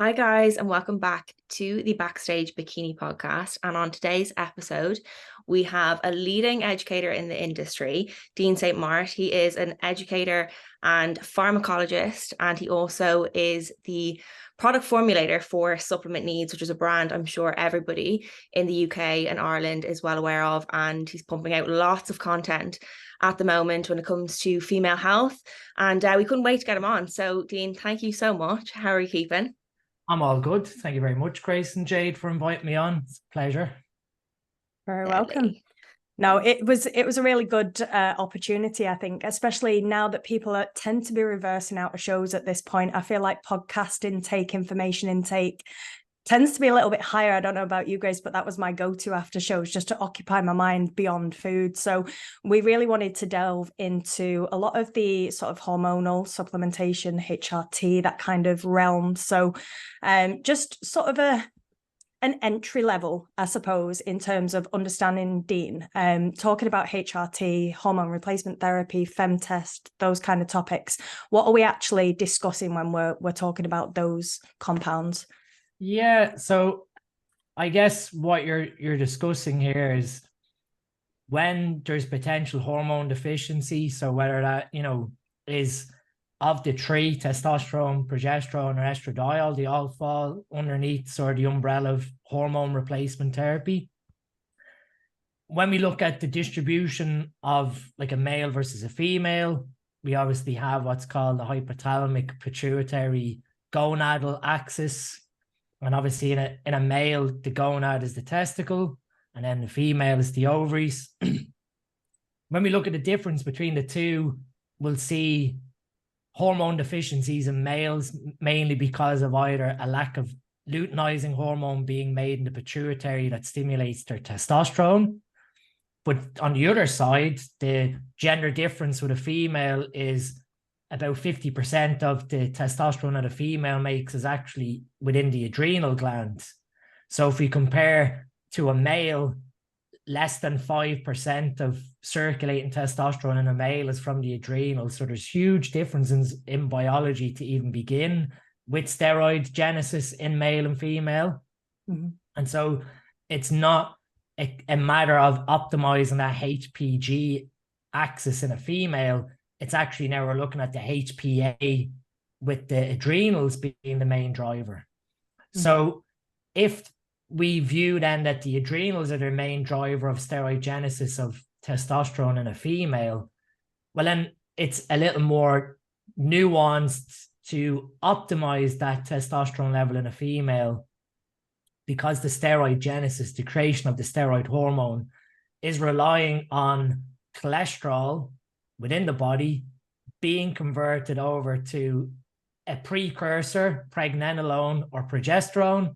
Hi, guys, and welcome back to the Backstage Bikini podcast. And on today's episode, we have a leading educator in the industry, Dean St. Mart. He is an educator and pharmacologist, and he also is the product formulator for Supplement Needs, which is a brand I'm sure everybody in the UK and Ireland is well aware of. And he's pumping out lots of content at the moment when it comes to female health. And we couldn't wait to get him on. So, Dean, thank you so much. How are you keeping? I'm all good. Thank you very much, Grace and Jade, for inviting me on. It's a pleasure. Very welcome. No, it was a really good opportunity, I think, especially now that people tend to be reversing out of shows at this point. I feel like podcast intake, information intake tends to be a little bit higher. I don't know about you guys, but that was my go-to after shows, just to occupy my mind beyond food. So we really wanted to delve into a lot of the sort of hormonal supplementation, HRT, that kind of realm. So just sort of an entry level, I suppose, in terms of understanding Dean, talking about HRT, hormone replacement therapy, FemTest, those kind of topics. What are we actually discussing when we're talking about those compounds? Yeah, so I guess what you're discussing here is when there's potential hormone deficiency. So whether that, is of the three, testosterone, progesterone, or estradiol, they all fall underneath sort of the umbrella of hormone replacement therapy. When we look at the distribution of like a male versus a female, we obviously have what's called the hypothalamic pituitary gonadal axis. And obviously in a male, the gonad is the testicle, and then the female is the ovaries. When we look at the difference between the two, we'll see hormone deficiencies in males, mainly because of either a lack of luteinizing hormone being made in the pituitary that stimulates their testosterone. But on the other side, the gender difference with a female is about 50% of the testosterone that a female makes is actually within the adrenal glands. So if we compare to a male, less than 5% of circulating testosterone in a male is from the adrenals. So there's huge differences in biology to even begin with steroid genesis in male and female. Mm-hmm. And so it's not a matter of optimizing that HPG axis in a female. It's actually now we're looking at the HPA with the adrenals being the main driver. Mm-hmm. So if we view then that the adrenals are the main driver of steroid genesis of testosterone in a female, well, then it's a little more nuanced to optimize that testosterone level in a female, because the steroid genesis, the creation of the steroid hormone, is relying on cholesterol within the body being converted over to a precursor, pregnenolone or progesterone,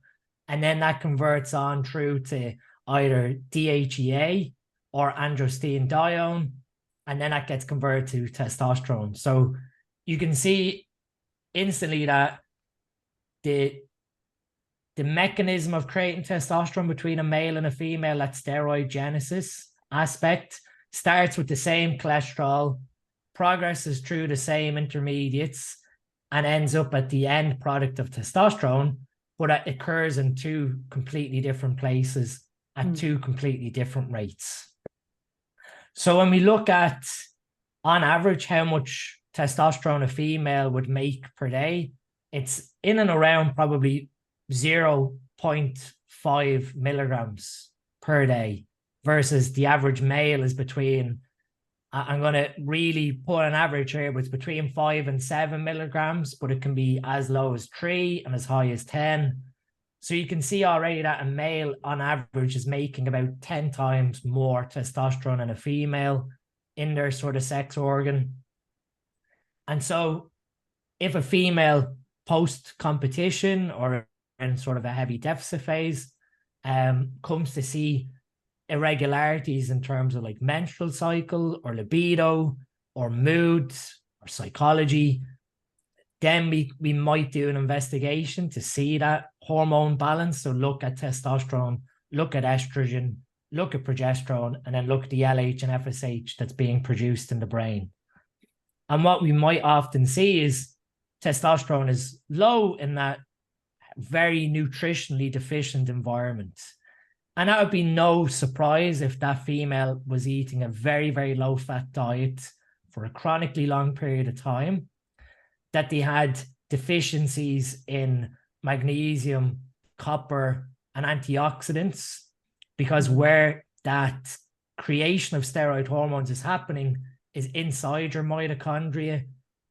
and then that converts on through to either DHEA or androstenedione, and then that gets converted to testosterone. So you can see instantly that the mechanism of creating testosterone between a male and a female, that steroid genesis aspect, starts with the same cholesterol, progresses through the same intermediates, and ends up at the end product of testosterone, but it occurs in two completely different places at two completely different rates. So when we look at, on average, how much testosterone a female would make per day, it's in and around probably 0.5 milligrams per day, versus the average male is between, I'm going to really put an average here, but it's between 5 and 7 milligrams, but it can be as low as 3 and as high as 10. So you can see already that a male on average is making about 10 times more testosterone than a female in their sort of sex organ. And so if a female post-competition or in sort of a heavy deficit phase comes to see irregularities in terms of like menstrual cycle or libido or mood or psychology, then we might do an investigation to see that hormone balance. So look at testosterone, look at estrogen, look at progesterone, and then look at the LH and FSH that's being produced in the brain. And what we might often see is testosterone is low in that very nutritionally deficient environment. And that would be no surprise if that female was eating a very, very low fat diet for a chronically long period of time, that they had deficiencies in magnesium, copper, and antioxidants, because where that creation of steroid hormones is happening is inside your mitochondria,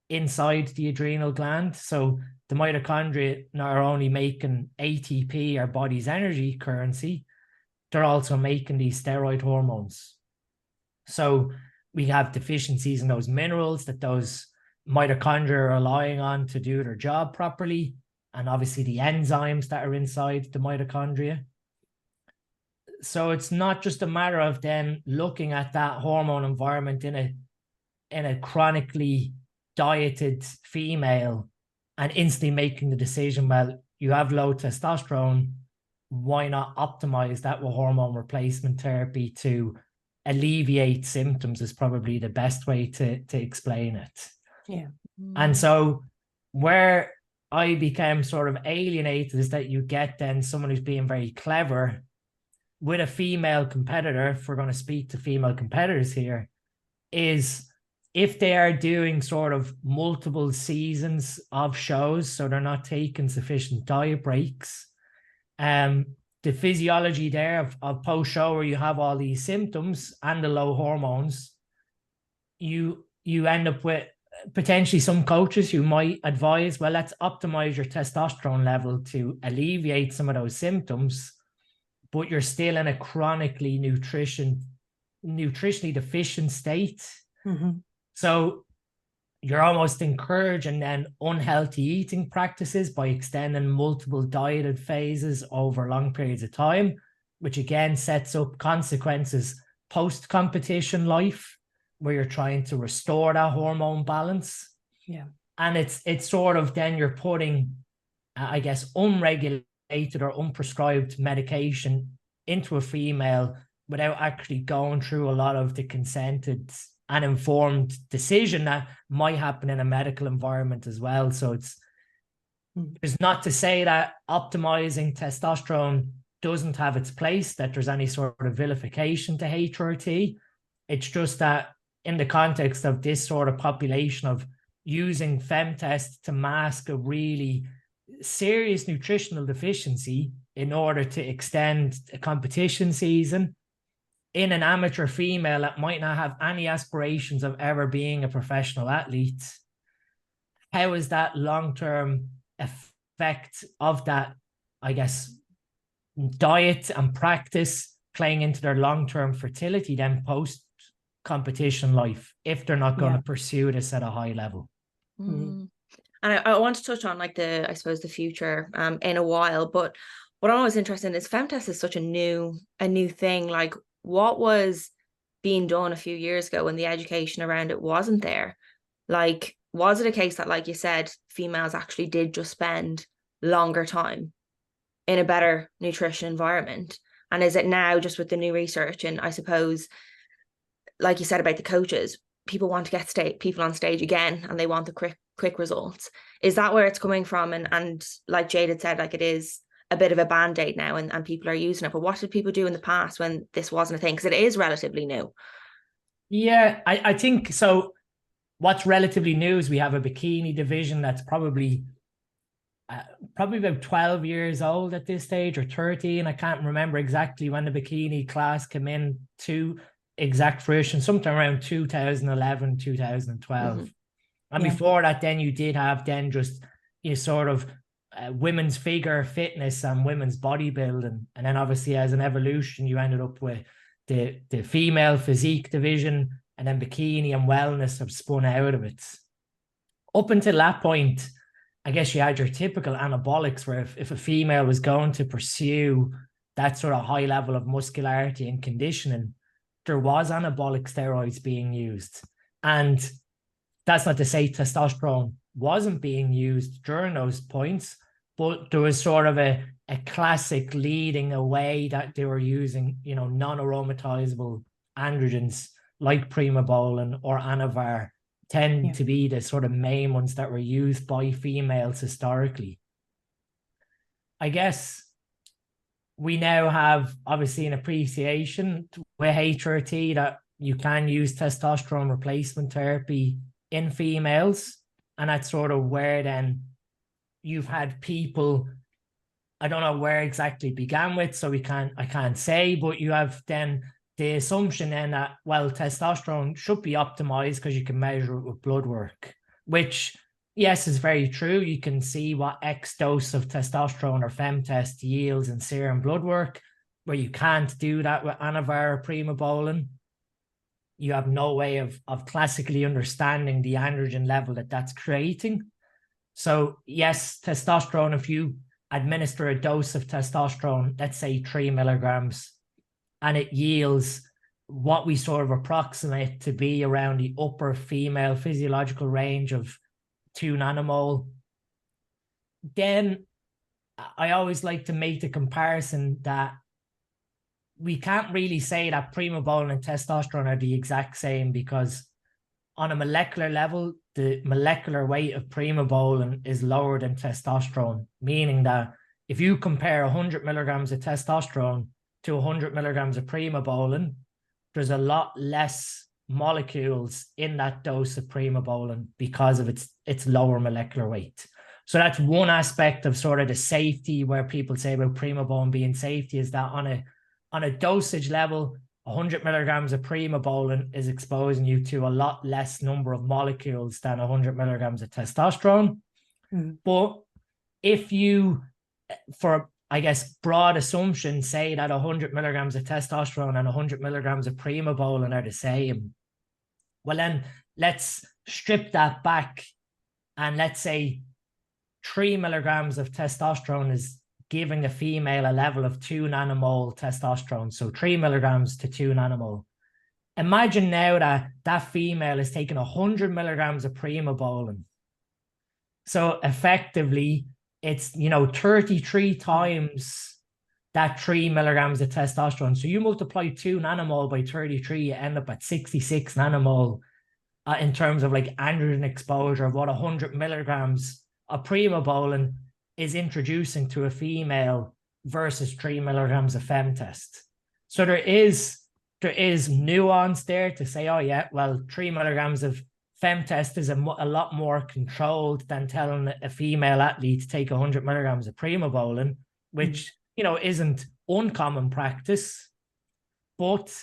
inside the adrenal gland. So the mitochondria not only making ATP, our body's energy currency, they're also making these steroid hormones. So we have deficiencies in those minerals that those mitochondria are relying on to do their job properly, and obviously the enzymes that are inside the mitochondria. So it's not just a matter of then looking at that hormone environment in a chronically dieted female and instantly making the decision, well, you have low testosterone, why not optimize that with hormone replacement therapy to alleviate symptoms, is probably the best way to explain it. Yeah. And so where I became sort of alienated is that you get then someone who's being very clever with a female competitor, if we're going to speak to female competitors here, is if they are doing sort of multiple seasons of shows, so they're not taking sufficient diet breaks, the physiology there of post-show where you have all these symptoms and the low hormones, you end up with potentially some coaches who might advise, well, let's optimize your testosterone level to alleviate some of those symptoms, but you're still in a chronically nutritionally deficient state. Mm-hmm. So you're almost encouraging then unhealthy eating practices by extending multiple dieted phases over long periods of time, which again sets up consequences post-competition life, where you're trying to restore that hormone balance. Yeah. And it's sort of then you're putting, I guess, unregulated or unprescribed medication into a female without actually going through a lot of the consented and informed decision that might happen in a medical environment as well. So it's not to say that optimizing testosterone doesn't have its place, that there's any sort of vilification to HRT. It's just that in the context of this sort of population of using FemTest to mask a really serious nutritional deficiency in order to extend a competition season in an amateur female that might not have any aspirations of ever being a professional athlete, how is that long-term effect of that, I guess, diet and practice playing into their long-term fertility then post-competition life, if they're not going to pursue this at a high level? And I want to touch on like I suppose the future in a while, but what I'm always interested in is FemTest is such a new thing. Like, what was being done a few years ago when the education around it wasn't there? Like, was it a case that, like you said, females actually did just spend longer time in a better nutrition environment? And is it now just with the new research? And I suppose, like you said about the coaches, people want to get people on stage again and they want the quick results. Is that where it's coming from? And like Jade had said, like, it is a bit of a band-aid now and people are using it. But what did people do in the past when this wasn't a thing? Because it is relatively new. Yeah, I think so. What's relatively new is we have a bikini division that's probably about 12 years old at this stage, or 13. I can't remember exactly when the bikini class came in to exact fruition, sometime around 2011, 2012. Mm-hmm. And before that, then you did have then just sort of women's figure fitness and women's bodybuilding. And then obviously as an evolution, you ended up with the female physique division, and then bikini and wellness have spun out of it. Up until that point, I guess you had your typical anabolics, where if a female was going to pursue that sort of high level of muscularity and conditioning, there was anabolic steroids being used. And that's not to say testosterone wasn't being used during those points, but there was sort of a classic leading away that they were using, non-aromatizable androgens like primobolan or anavar tend to be the sort of main ones that were used by females historically. I guess we now have obviously an appreciation with HRT that you can use testosterone replacement therapy in females. And that's sort of where then you've had people, I don't know where exactly it began with, so I can't say, but you have then the assumption then that, well, testosterone should be optimized because you can measure it with blood work, which, yes, is very true. You can see what X dose of testosterone or FemTest yields in serum blood work, where you can't do that with Anavara Primobolan. You have no way of classically understanding the androgen level that that's creating. So yes, testosterone, if you administer a dose of testosterone, let's say 3 milligrams, and it yields what we sort of approximate to be around the upper female physiological range of 2 nanomole, then I always like to make the comparison that we can't really say that primobolan and testosterone are the exact same, because on a molecular level, the molecular weight of primobolan is lower than testosterone, meaning that if you compare 100 milligrams of testosterone to 100 milligrams of primobolan, there's a lot less molecules in that dose of primobolan because of its lower molecular weight. So that's one aspect of sort of the safety, where people say about primobolan being safety, is that on a dosage level, 100 milligrams of primobolan is exposing you to a lot less number of molecules than 100 milligrams of testosterone. But if you, for, I guess, broad assumption, say that 100 milligrams of testosterone and 100 milligrams of primobolan are the same, well, then let's strip that back, and let's say 3 milligrams of testosterone is giving a female a level of 2 nanomole testosterone. So 3 milligrams to 2 nanomole. Imagine now that that female is taking 100 milligrams of primobolan. So effectively, it's, 33 times that 3 milligrams of testosterone. So you multiply 2 nanomole by 33, you end up at 66 nanomole in terms of like androgen exposure of what 100 milligrams of primobolan is introducing to a female versus 3 milligrams of FemTest. So there is nuance there to say, oh yeah, well, 3 milligrams of FemTest is a lot more controlled than telling a female athlete to take 100 milligrams of primobolan, which, isn't uncommon practice. But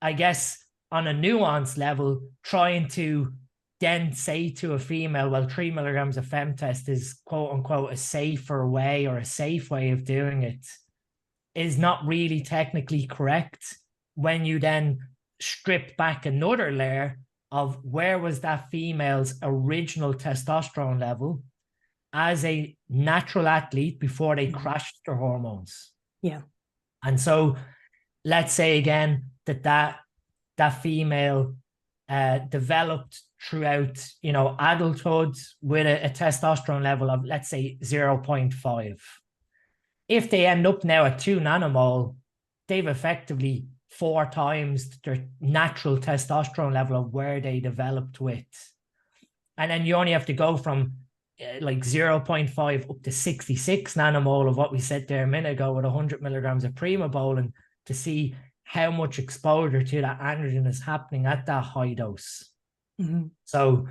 I guess on a nuance level, trying to then say to a female, well, 3 milligrams of FemTest is quote unquote a safer way or a safe way of doing it, is not really technically correct when you then strip back another layer of where was that female's original testosterone level as a natural athlete before they crashed their hormones. Yeah. And so let's say again that female developed throughout, adulthood with a testosterone level of, let's say, 0.5. If they end up now at 2 nanomole, they've effectively 4 times their natural testosterone level of where they developed with. And then you only have to go from like 0.5 up to 66 nanomole of what we said there a minute ago with 100 milligrams of primobolan to see how much exposure to that androgen is happening at that high dose. So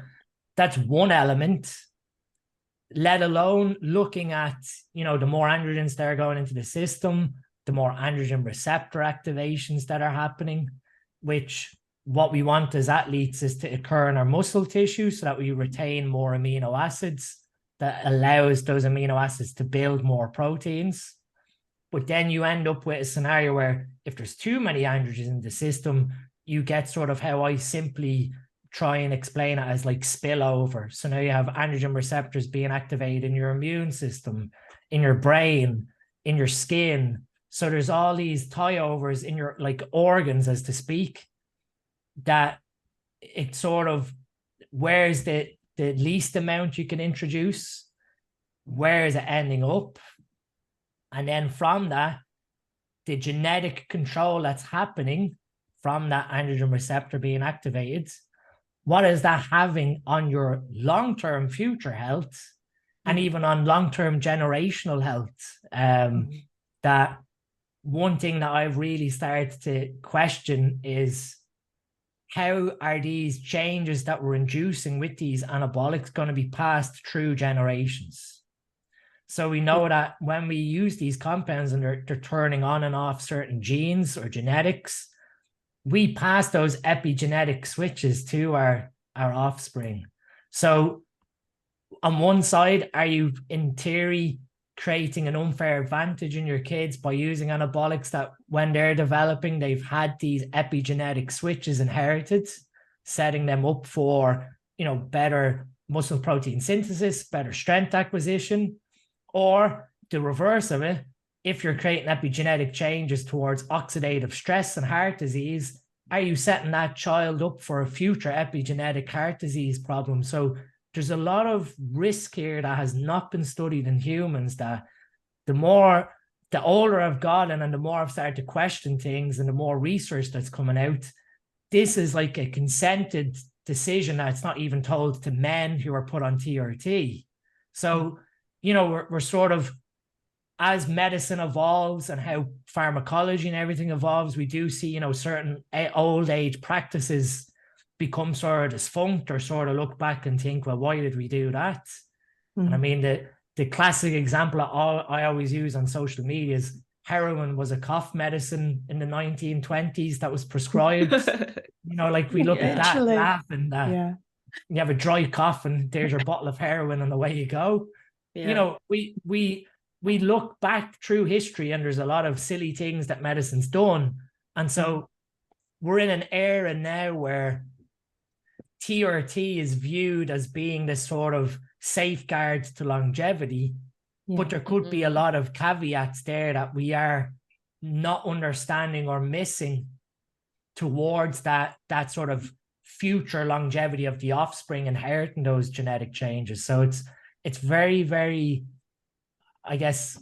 that's one element, let alone looking at, the more androgens that are going into the system, the more androgen receptor activations that are happening, which what we want as athletes is to occur in our muscle tissue so that we retain more amino acids that allows those amino acids to build more proteins. But then you end up with a scenario where if there's too many androgens in the system, you get sort of how I simply try and explain it as like spillover. So now you have androgen receptors being activated in your immune system, in your brain, in your skin. So there's all these tie-overs in your like organs, as to speak, that it sort of, where's the least amount you can introduce? Where is it ending up? And then from that, the genetic control that's happening from that androgen receptor being activated, what is that having on your long-term future health? and even on long-term generational health. That one thing that I've really started to question is, how are these changes that we're inducing with these anabolics going to be passed through generations? So we know that when we use these compounds and they're turning on and off certain genes or genetics, we pass those epigenetic switches to our offspring. So on one side, are you in theory creating an unfair advantage in your kids by using anabolics that when they're developing, they've had these epigenetic switches inherited, setting them up for, better muscle protein synthesis, better strength acquisition? Or the reverse of it, if you're creating epigenetic changes towards oxidative stress and heart disease, are you setting that child up for a future epigenetic heart disease problem? So there's a lot of risk here that has not been studied in humans, that the older I've gotten and the more I've started to question things and the more research that's coming out, this is like a consented decision that's not even told to men who are put on TRT. So, we're sort of, as medicine evolves and how pharmacology and everything evolves, we do see, certain old age practices become sort of defunct, or sort of look back and think, well, why did we do that? And I mean, the classic example I always use on social media is heroin was a cough medicine in the 1920s that was prescribed. Like we look at that, laugh, and you have a dry cough and there's your bottle of heroin and away you go. We look back through history and there's a lot of silly things that medicine's done. And so we're in an era now where TRT is viewed as being this sort of safeguard to longevity, but there could be a lot of caveats there that we are not understanding or missing towards that sort of future longevity of the offspring inheriting those genetic changes. So it's very, very, I guess,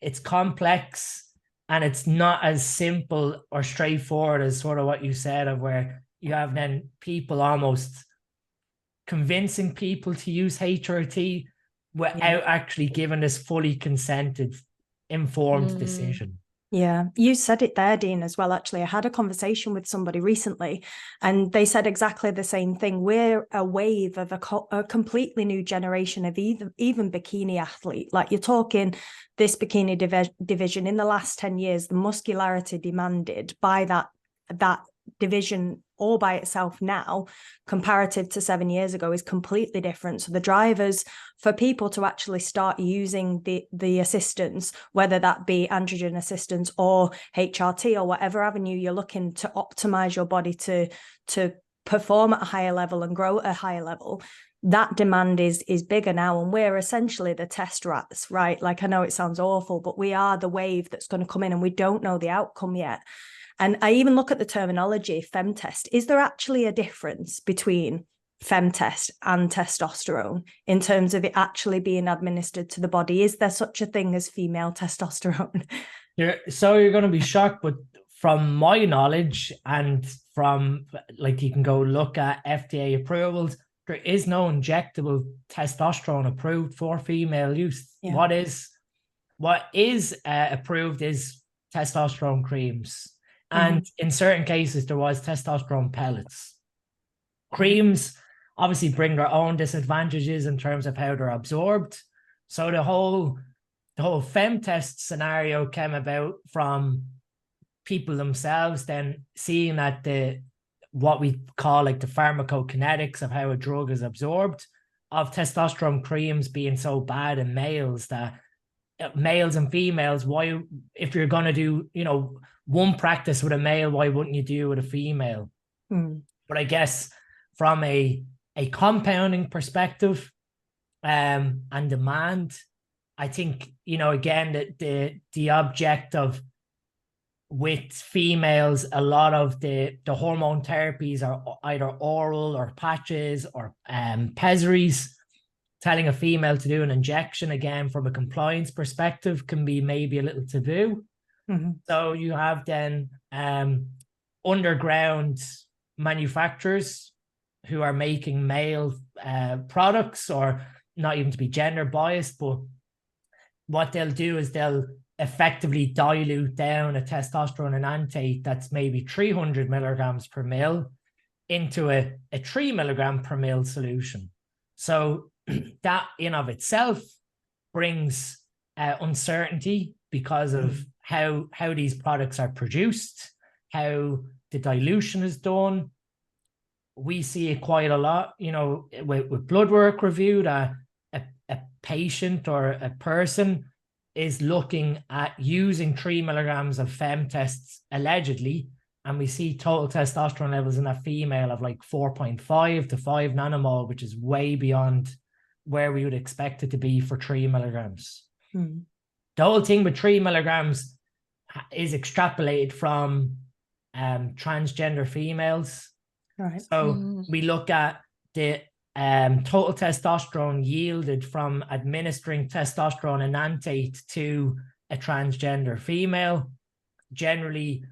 it's complex, and it's not as simple or straightforward as sort of what you said, of where you have then people almost convincing people to use HRT without actually giving this fully consented, informed decision. Yeah, you said it there, Dean, as well. Actually, I had a conversation with somebody recently and they said exactly the same thing. We're a wave of a completely new generation of even bikini athlete. Like, you're talking this bikini division in the last 10 years, the muscularity demanded by that division all by itself now, comparative to 7 years ago, is completely different. So the drivers for people to actually start using the assistance, whether that be androgen assistance or HRT or whatever avenue you're looking to optimize your body to perform at a higher level and grow at a higher level, that demand is bigger now. And we're essentially the test rats, right? Like, I know it sounds awful, but we are the wave that's going to come in and we don't know the outcome yet. And I even look at the terminology, FemTest. Is there actually a difference between FemTest and testosterone in terms of it actually being administered to the body? Is there such a thing as female testosterone? So you're going to be shocked, but from my knowledge and from, like, you can go look at FDA approvals, there is no injectable testosterone approved for female use. Yeah. What is approved is testosterone creams. And in certain cases, there was testosterone pellets. Creams obviously bring their own disadvantages in terms of how they're absorbed. So the whole FemTest scenario came about from people themselves then seeing that what we call like the pharmacokinetics of how a drug is absorbed, of testosterone creams being so bad in males, that males and females, why, if you're going to do, one practice with a male, why wouldn't you do it with a female? But I guess from a compounding perspective and demand, I think, again, that the object of, with females, a lot of the hormone therapies are either oral or patches or pessaries. Telling a female to do an injection, again, from a compliance perspective, can be maybe a little taboo. So you have then underground manufacturers who are making male products, or not even to be gender biased, but what they'll do is they'll effectively dilute down a testosterone enanthate that's maybe 300 milligrams per mil into a 3 milligram per mil solution. So that in of itself brings uncertainty because of how these products are produced, how the dilution is done. We see it quite a lot, with blood work reviewed, a patient or a person is looking at using 3 milligrams of FemTests allegedly, and we see total testosterone levels in a female of like 4.5 to 5 nanomole, which is way beyond where we would expect it to be for 3 milligrams. The whole thing with 3 milligrams is extrapolated from transgender females. Right. So we look at the total testosterone yielded from administering testosterone enanthate to a transgender female. Generally,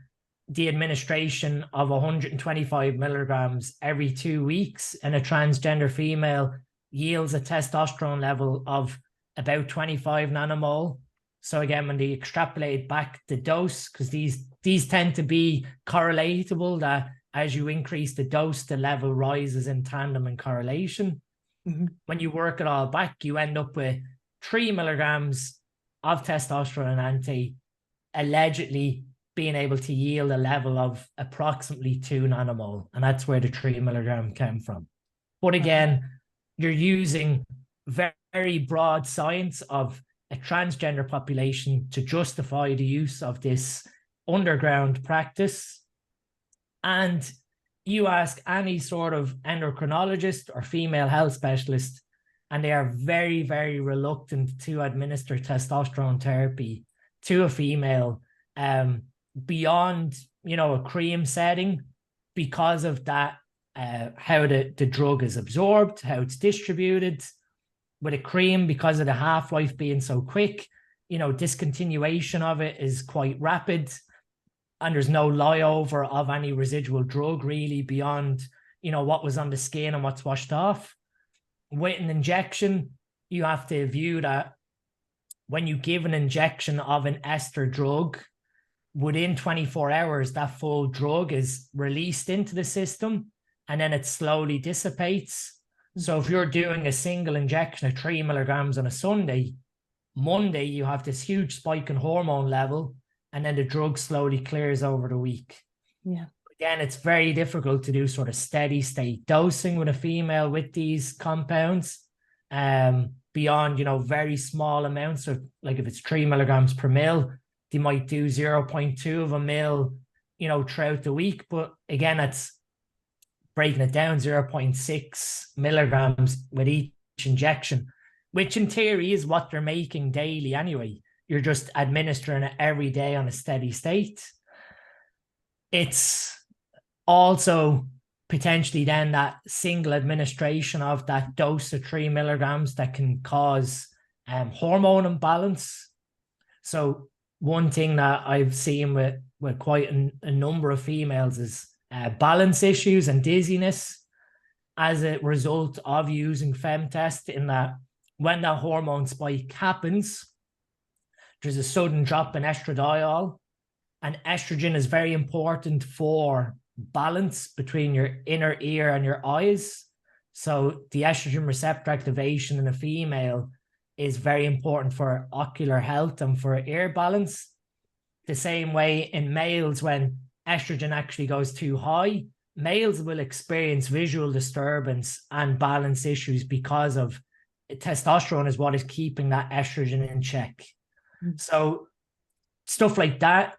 the administration of 125 milligrams every 2 weeks in a transgender female yields a testosterone level of about 25 nanomole. So again, when they extrapolate back the dose, because these tend to be correlatable, that as you increase the dose, the level rises in tandem and correlation. When you work it all back, you end up with 3 milligrams of testosterone enanthate allegedly being able to yield a level of approximately 2 nanomole. And that's where the 3 milligram came from. But again, you're using very, very broad science of a transgender population to justify the use of this underground practice. And you ask any sort of endocrinologist or female health specialist, and they are very, very reluctant to administer testosterone therapy to a female beyond, a cream setting because of that, how the drug is absorbed, how it's distributed. With a cream, because of the half-life being so quick, discontinuation of it is quite rapid, and there's no lie-over of any residual drug really beyond, what was on the skin and what's washed off. With an injection, you have to view that when you give an injection of an ester drug, within 24 hours, that full drug is released into the system and then it slowly dissipates. So if you're doing a single injection of 3 milligrams on a Sunday, Monday, you have this huge spike in hormone level, and then the drug slowly clears over the week. Yeah. Again, it's very difficult to do sort of steady state dosing with a female with these compounds beyond, very small amounts of, like if it's 3 milligrams per mil, they might do 0.2 of a mil, throughout the week. But again, that's breaking it down, 0.6 milligrams with each injection, which in theory is what they're making daily anyway. You're just administering it every day on a steady state. It's also potentially then that single administration of that dose of 3 milligrams that can cause hormone imbalance. So one thing that I've seen with quite a number of females is balance issues and dizziness as a result of using FemTest, in that when that hormone spike happens, there's a sudden drop in estradiol, and estrogen is very important for balance between your inner ear and your eyes. So the estrogen receptor activation in a female is very important for ocular health and for ear balance. The same way in males, when estrogen actually goes too high, males will experience visual disturbance and balance issues because of testosterone is what is keeping that estrogen in check. So stuff like that,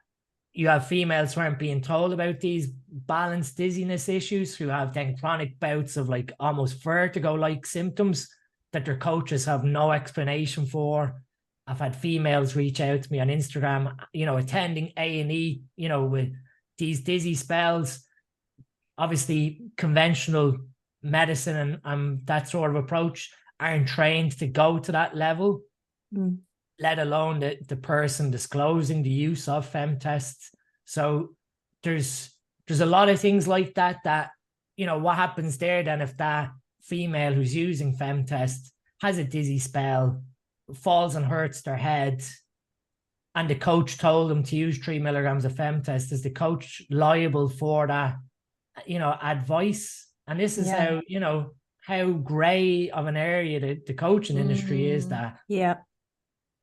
you have females who aren't being told about these balance dizziness issues, who have then chronic bouts of like almost vertigo-like symptoms that their coaches have no explanation for. I've had females reach out to me on Instagram, attending A&E, with these dizzy spells. Obviously, conventional medicine and that sort of approach aren't trained to go to that level, let alone the person disclosing the use of FemTests. So there's a lot of things like that, what happens there then if that female who's using FemTest has a dizzy spell, falls and hurts their head, and the coach told them to use 3 milligrams of FemTest, is the coach liable for that, advice? And this is how, how grey of an area the coaching industry is, that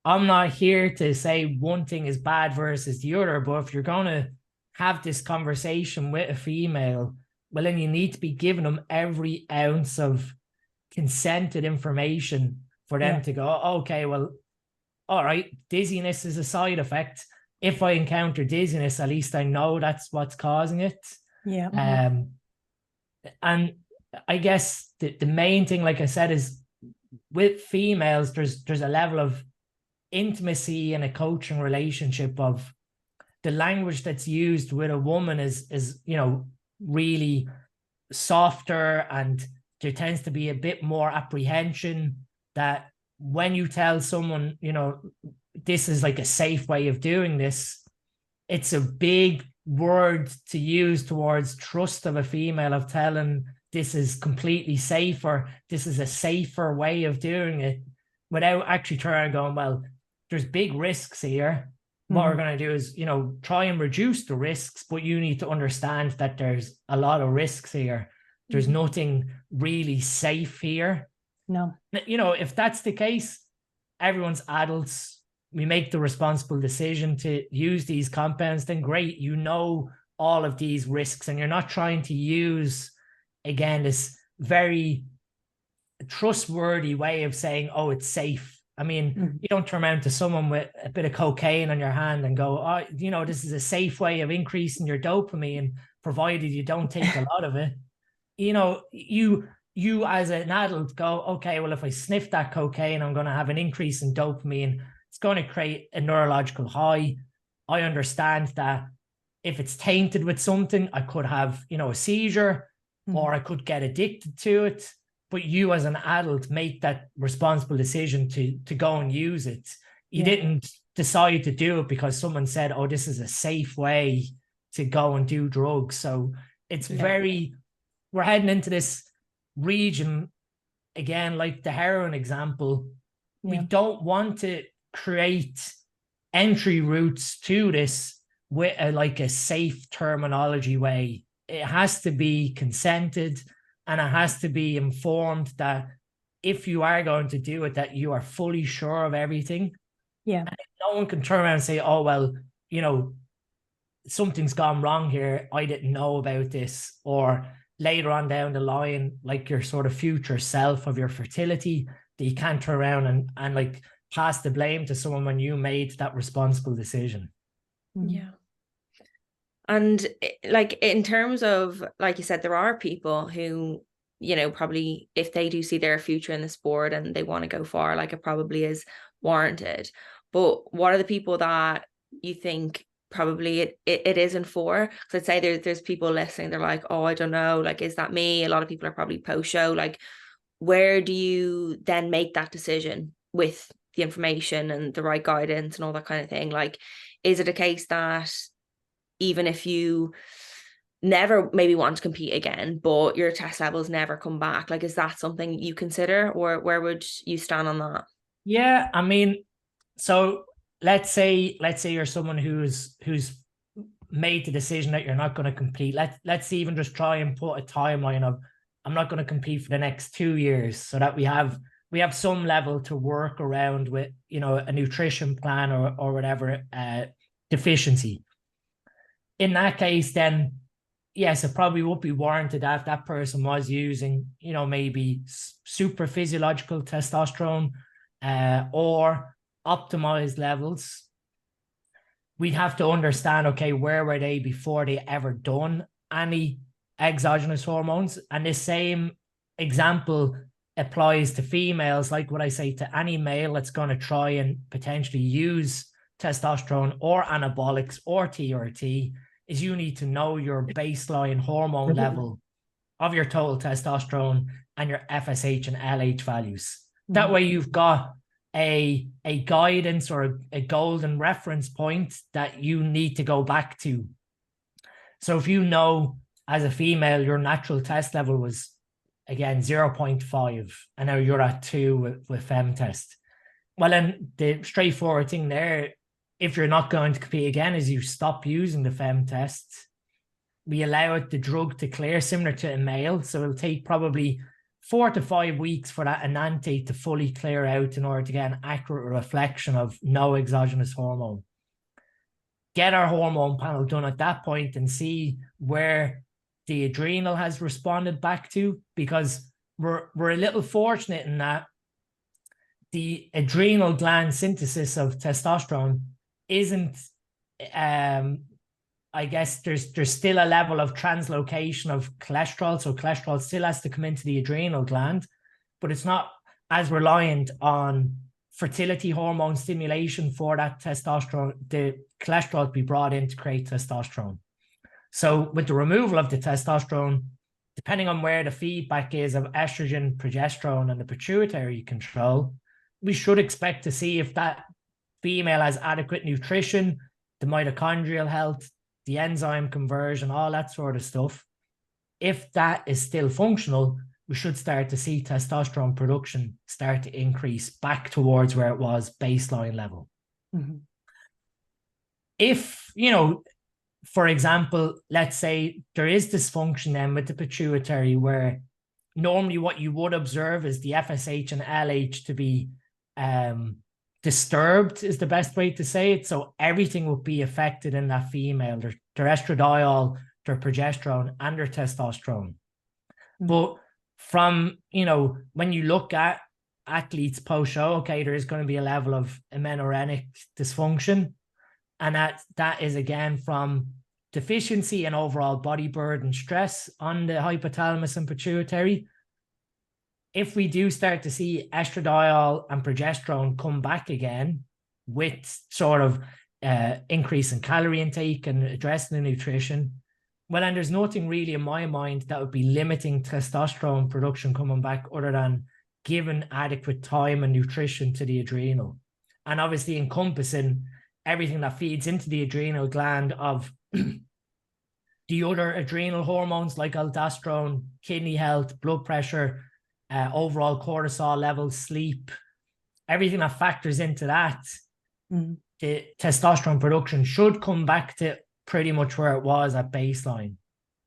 I'm not here to say one thing is bad versus the other, but if you're going to have this conversation with a female, well, then you need to be giving them every ounce of consented information for them to go, okay, well, all right, dizziness is a side effect. If I encounter dizziness, at least I know that's what's causing it. And I guess the main thing, like I said, is with females, there's a level of intimacy in a coaching relationship of the language that's used with a woman is really softer, and there tends to be a bit more apprehension that when you tell someone, this is like a safe way of doing this, it's a big word to use towards trust of a female, of telling this is completely safe, or this is a safer way of doing it, without actually trying to go, well, there's big risks here. What we're going to do is, try and reduce the risks, but you need to understand that there's a lot of risks here. There's nothing really safe here. No. If that's the case, everyone's adults, we make the responsible decision to use these compounds, then great, all of these risks, and you're not trying to use, again, this very trustworthy way of saying, oh, it's safe. I mean, you don't turn around to someone with a bit of cocaine on your hand and go, oh, this is a safe way of increasing your dopamine, provided you don't take a lot of it. You as an adult go, okay, well, if I sniff that cocaine, I'm going to have an increase in dopamine. It's going to create a neurological high. I understand that if it's tainted with something, I could have, a seizure, or I could get addicted to it. But you as an adult make that responsible decision to go and use it. You didn't decide to do it because someone said, oh, this is a safe way to go and do drugs. So it's we're heading into this region, again, like the heroin example. We don't want to create entry routes to this with a safe terminology way. It has to be consented, and it has to be informed that if you are going to do it, that you are fully sure of everything. And no one can turn around and say, oh, well, something's gone wrong here, I didn't know about this. Or later on down the line, like your sort of future self of your fertility, that you can't turn around and pass the blame to someone when you made that responsible decision. And in terms of, like you said, there are people who, probably if they do see their future in the sport and they want to go far, it probably is warranted. But what are the people that you think probably it isn't for? Because I'd say there's people listening, they're like, oh, I don't know, is that me? A lot of people are probably post-show. Where do you then make that decision with the information and the right guidance and all that kind of thing? Is it a case that even if you never maybe want to compete again, but your test levels never come back, is that something you consider, or where would you stand on that? Yeah, I mean, so let's say you're someone who's made the decision that you're not going to compete. Let's even just try and put a timeline of, I'm not going to compete for the next 2 years, so that we have some level to work around with, a nutrition plan or whatever deficiency. In that case, then yes, it probably would be warranted if that person was using, maybe super physiological testosterone or optimized levels. We'd have to understand, okay, where were they before they ever done any exogenous hormones? And the same example applies to females. Like what I say to any male that's going to try and potentially use testosterone or anabolics or TRT, is you need to know your baseline hormone level of your total testosterone and your FSH and LH values. That way you've got a guidance or a golden reference point that you need to go back to. So if as a female, your natural test level was again, 0.5, and now you're at 2 with FemTest. Well, then the straightforward thing there, if you're not going to compete again, is you stop using the FemTest. We allow the drug to clear, similar to a male. So it'll take probably 4 to 5 weeks for that enanthate to fully clear out in order to get an accurate reflection of no exogenous hormone. Get our hormone panel done at that point and see where the adrenal has responded back to, because we're a little fortunate in that the adrenal gland synthesis of testosterone isn't, I guess there's still a level of translocation of cholesterol. So cholesterol still has to come into the adrenal gland, but it's not as reliant on fertility hormone stimulation for that testosterone, the cholesterol to be brought in to create testosterone. So with the removal of the testosterone, depending on where the feedback is of estrogen, progesterone, and the pituitary control, we should expect to see if that female has adequate nutrition, the mitochondrial health, the enzyme conversion, all that sort of stuff. If that is still functional, we should start to see testosterone production start to increase back towards where it was baseline level. Mm-hmm. If, for example, let's say there is dysfunction then with the pituitary, where normally what you would observe is the FSH and LH to be disturbed, is the best way to say it. So everything would be affected in that female, their estradiol, their progesterone, and their testosterone. Mm-hmm. But from, when you look at athletes post-show, okay, there is going to be a level of amenorrheic dysfunction. And that is, again, from deficiency and overall body burden stress on the hypothalamus and pituitary. If we do start to see estradiol and progesterone come back again with sort of increase in calorie intake and addressing the nutrition, well, and there's nothing really in my mind that would be limiting testosterone production coming back other than giving adequate time and nutrition to the adrenal. And obviously encompassing everything that feeds into the adrenal gland of the other adrenal hormones like aldosterone, kidney health, blood pressure, overall cortisol levels, sleep, everything that factors into that. The testosterone production should come back to pretty much where it was at baseline.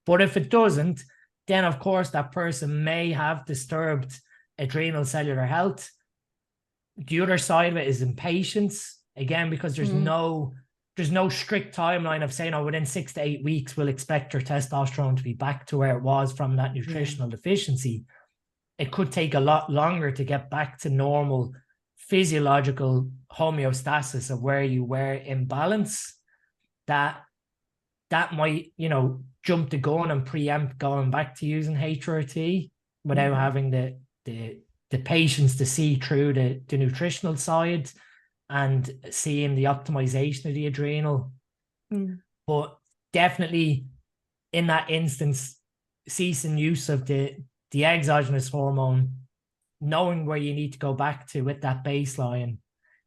But if it doesn't, then of course that person may have disturbed adrenal cellular health. The other side of it is impatience, again, because there's no strict timeline of saying, within 6 to 8 weeks we'll expect your testosterone to be back to where it was from that nutritional deficiency. It could take a lot longer to get back to normal physiological homeostasis of where you were in balance. That might, jump the gun and preempt going back to using HRT without having the patience to see through the nutritional side and seeing the optimization of the adrenal. But definitely in that instance, ceasing use of the exogenous hormone, knowing where you need to go back to with that baseline,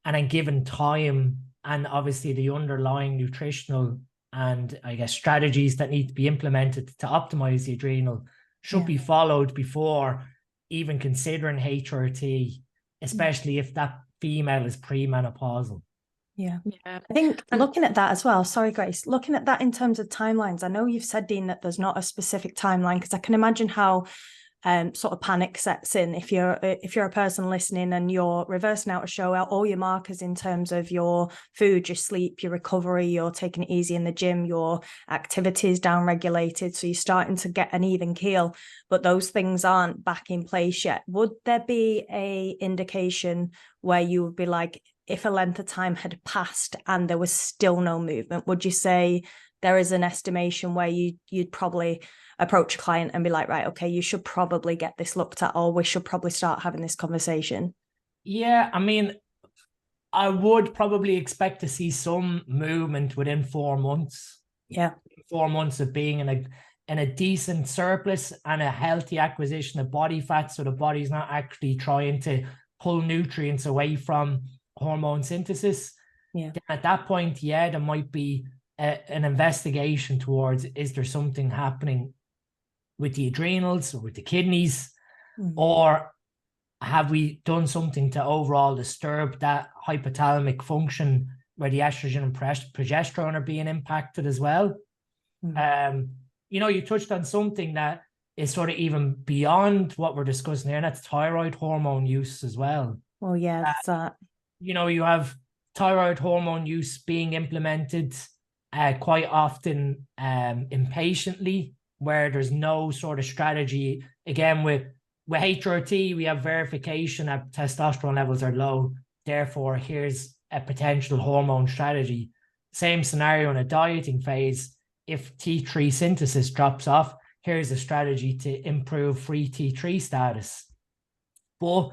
and then given time and obviously the underlying nutritional and I guess strategies that need to be implemented to optimize the adrenal should be followed before even considering HRT, especially if that female is premenopausal. Yeah. I think looking at that as well, sorry, Grace, looking at that in terms of timelines, I know you've said, Dean, that there's not a specific timeline, because I can imagine how sort of panic sets in if you're a person listening and you're reversing out a show out all your markers in terms of your food, your sleep, your recovery, you're taking it easy in the gym, your activity is down regulated, so you're starting to get an even keel, but those things aren't back in place yet. Would there be a indication where you would be like, if a length of time had passed and there was still no movement, would you say there is an estimation where you'd probably approach a client and be like, right, okay, you should probably get this looked at, or we should probably start having this conversation? Yeah, I mean, I would probably expect to see some movement within 4 months. Yeah. 4 months of being in a decent surplus and a healthy acquisition of body fat, so the body's not actually trying to pull nutrients away from hormone synthesis. Yeah. Then at that point, there might be an investigation towards, is there something happening with the adrenals or with the kidneys? or have we done something to overall disturb that hypothalamic function where the estrogen and progesterone are being impacted as well? You touched on something that is sort of even beyond what we're discussing here, and that's thyroid hormone use as well. Well, yeah, that's that. You have thyroid hormone use being implemented quite often impatiently, where there's no sort of strategy. Again, with HRT, we have verification that testosterone levels are low. Therefore, here's a potential hormone strategy. Same scenario in a dieting phase. If T3 synthesis drops off, here's a strategy to improve free T3 status. But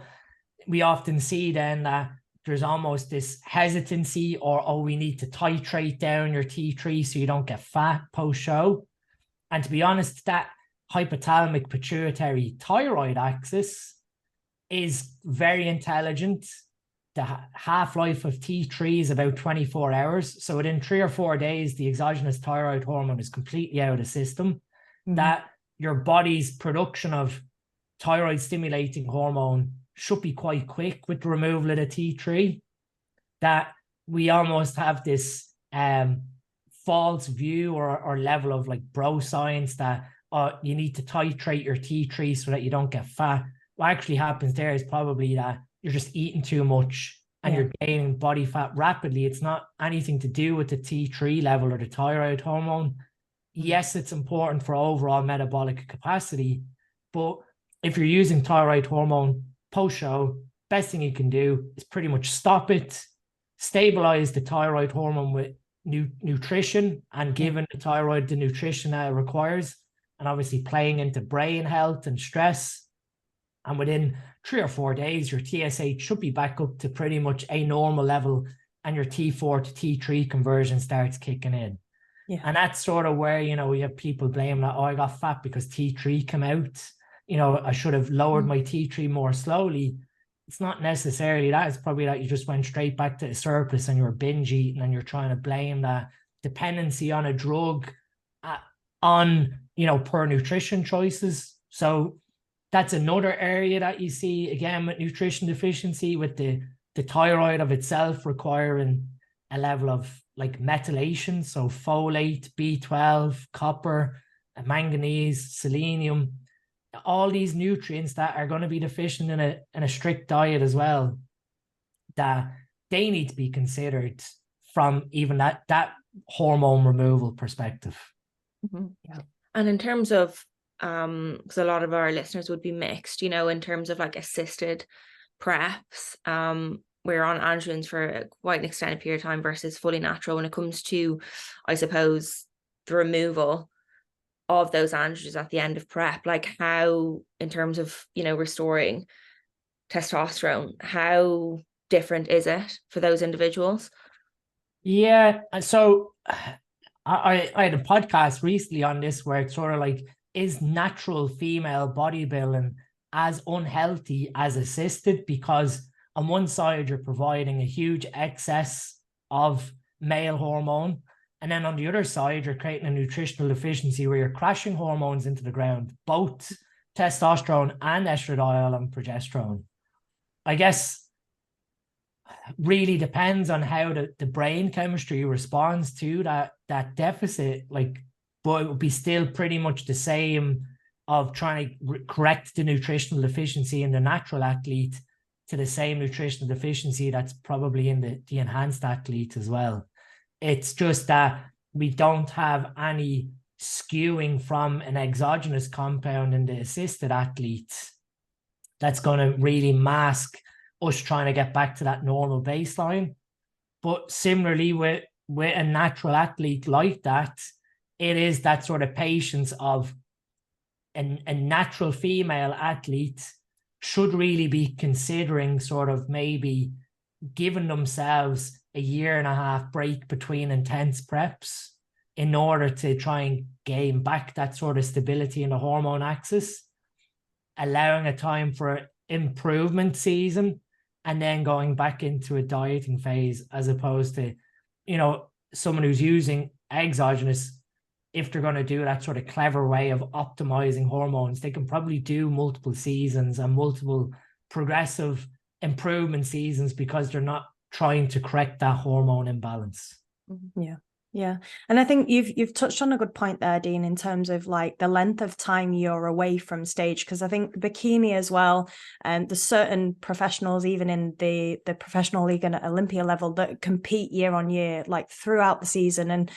we often see then that there's almost this hesitancy, or we need to titrate down your T3 so you don't get fat post-show. And to be honest, that hypothalamic pituitary thyroid axis is very intelligent. The half-life of T3 is about 24 hours. So within 3 or 4 days, the exogenous thyroid hormone is completely out of the system. That your body's production of thyroid stimulating hormone should be quite quick with the removal of the T3. That we almost have this false view or level of like bro science that you need to titrate your T3 so that you don't get fat. What actually happens there is probably that you're just eating too much and you're gaining body fat rapidly. It's not anything to do with the T3 level or the thyroid hormone. Yes, it's important for overall metabolic capacity, but if you're using thyroid hormone post-show, best thing you can do is pretty much stop it, stabilize the thyroid hormone with nutrition and giving the thyroid the nutrition that it requires, and obviously playing into brain health and stress. And within 3 or 4 days, your TSH should be back up to pretty much a normal level, and your T4 to T3 conversion starts kicking in. And that's sort of where, we have people blaming that, I got fat because T3 came out. I should have lowered my T3 more slowly. It's not necessarily that. It's probably that you just went straight back to a surplus and you're binge eating, and you're trying to blame that dependency on a drug on, poor nutrition choices. So that's another area that you see, again, with nutrition deficiency, with the thyroid of itself requiring a level of like methylation, so folate, B12, copper, manganese, selenium, all these nutrients that are going to be deficient in a strict diet as well, that they need to be considered from even that hormone removal perspective. And in terms of because a lot of our listeners would be mixed, in terms of like assisted preps, we're on androgens for quite an extended period of time versus fully natural when it comes to, I suppose, the removal of those androgens at the end of prep. Like how, in terms of, restoring testosterone, how different is it for those individuals? Yeah. So I had a podcast recently on this where it's sort of like, is natural female bodybuilding as unhealthy as assisted? Because on one side, you're providing a huge excess of male hormone. And then on the other side, you're creating a nutritional deficiency where you're crashing hormones into the ground, both testosterone and estradiol and progesterone. I guess really depends on how the brain chemistry responds to that deficit. But it would be still pretty much the same of trying to correct the nutritional deficiency in the natural athlete to the same nutritional deficiency that's probably in the enhanced athlete as well. It's just that we don't have any skewing from an exogenous compound in the assisted athlete that's going to really mask us trying to get back to that normal baseline. But similarly with a natural athlete like that, it is that sort of patience of a natural female athlete should really be considering sort of maybe giving themselves a 1.5 year break between intense preps in order to try and gain back that sort of stability in the hormone axis, allowing a time for improvement season, and then going back into a dieting phase, as opposed to, someone who's using exogenous if they're going to do that sort of clever way of optimizing hormones, they can probably do multiple seasons and multiple progressive improvement seasons because they're not trying to correct that hormone imbalance. Yeah. Yeah. And I think you've touched on a good point there, Dean, in terms of like the length of time you're away from stage. Because I think bikini as well, and there's certain professionals, even in the professional league and at Olympia level, that compete year on year, like throughout the season. And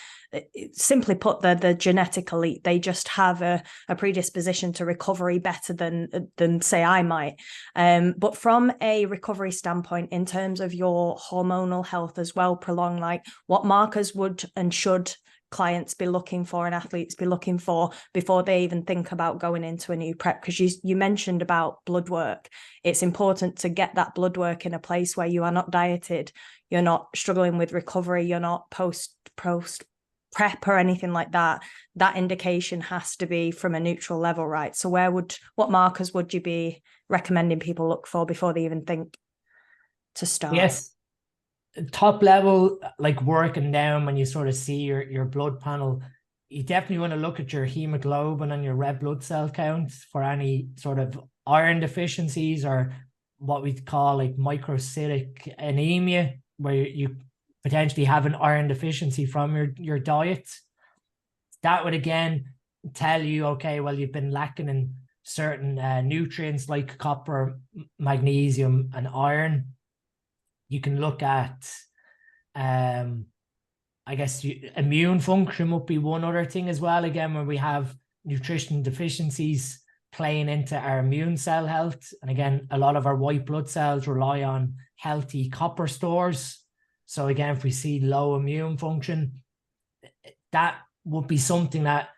simply put, the genetic elite, they just have a predisposition to recovery better than say I might. But from a recovery standpoint, in terms of your hormonal health as well, prolonged, like what markers would and should clients be looking for and athletes be looking for before they even think about going into a new prep? Because you mentioned about blood work. It's important to get that blood work in a place where you are not dieted, you're not struggling with recovery, you're not post prep or anything like that. That indication has to be from a neutral level, right? So what markers would you be recommending people look for before they even think to start? Yes. Top level, like working down, when you sort of see your blood panel, you definitely want to look at your hemoglobin and your red blood cell count for any sort of iron deficiencies or what we call like microcytic anemia, where you potentially have an iron deficiency from your diet. That would again tell you, okay, well, you've been lacking in certain nutrients like copper, magnesium, and iron. You can look at, I guess, immune function would be one other thing as well. Again, where we have nutrition deficiencies playing into our immune cell health. And again, a lot of our white blood cells rely on healthy copper stores. So again, if we see low immune function, that would be something that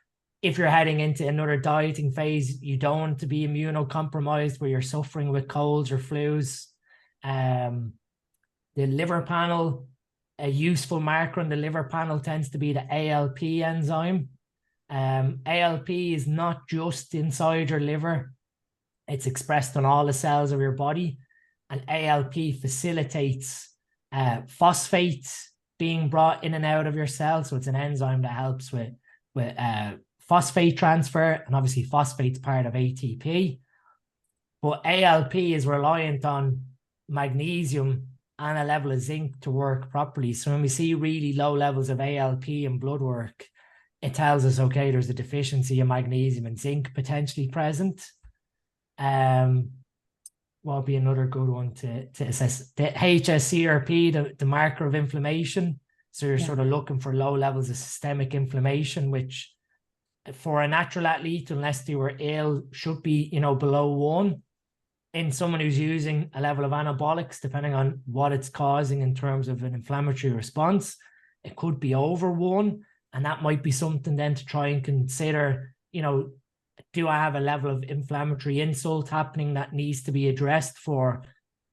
if you're heading into another dieting phase, you don't want to be immunocompromised where you're suffering with colds or flus. The liver panel, a useful marker on the liver panel tends to be the ALP enzyme. ALP is not just inside your liver. It's expressed on all the cells of your body. And ALP facilitates phosphates being brought in and out of your cells. So it's an enzyme that helps with phosphate transfer. And obviously phosphate's part of ATP. But ALP is reliant on magnesium and a level of zinc to work properly. So when we see really low levels of ALP in blood work, it tells us, okay, there's a deficiency of magnesium and zinc potentially present. What would be another good one to assess? The HSCRP, the marker of inflammation. So you're sort of looking for low levels of systemic inflammation, which for a natural athlete, unless they were ill, should be, below 1. In someone who's using a level of anabolics, depending on what it's causing in terms of an inflammatory response, it could be over 1. And that might be something then to try and consider, do I have a level of inflammatory insult happening that needs to be addressed for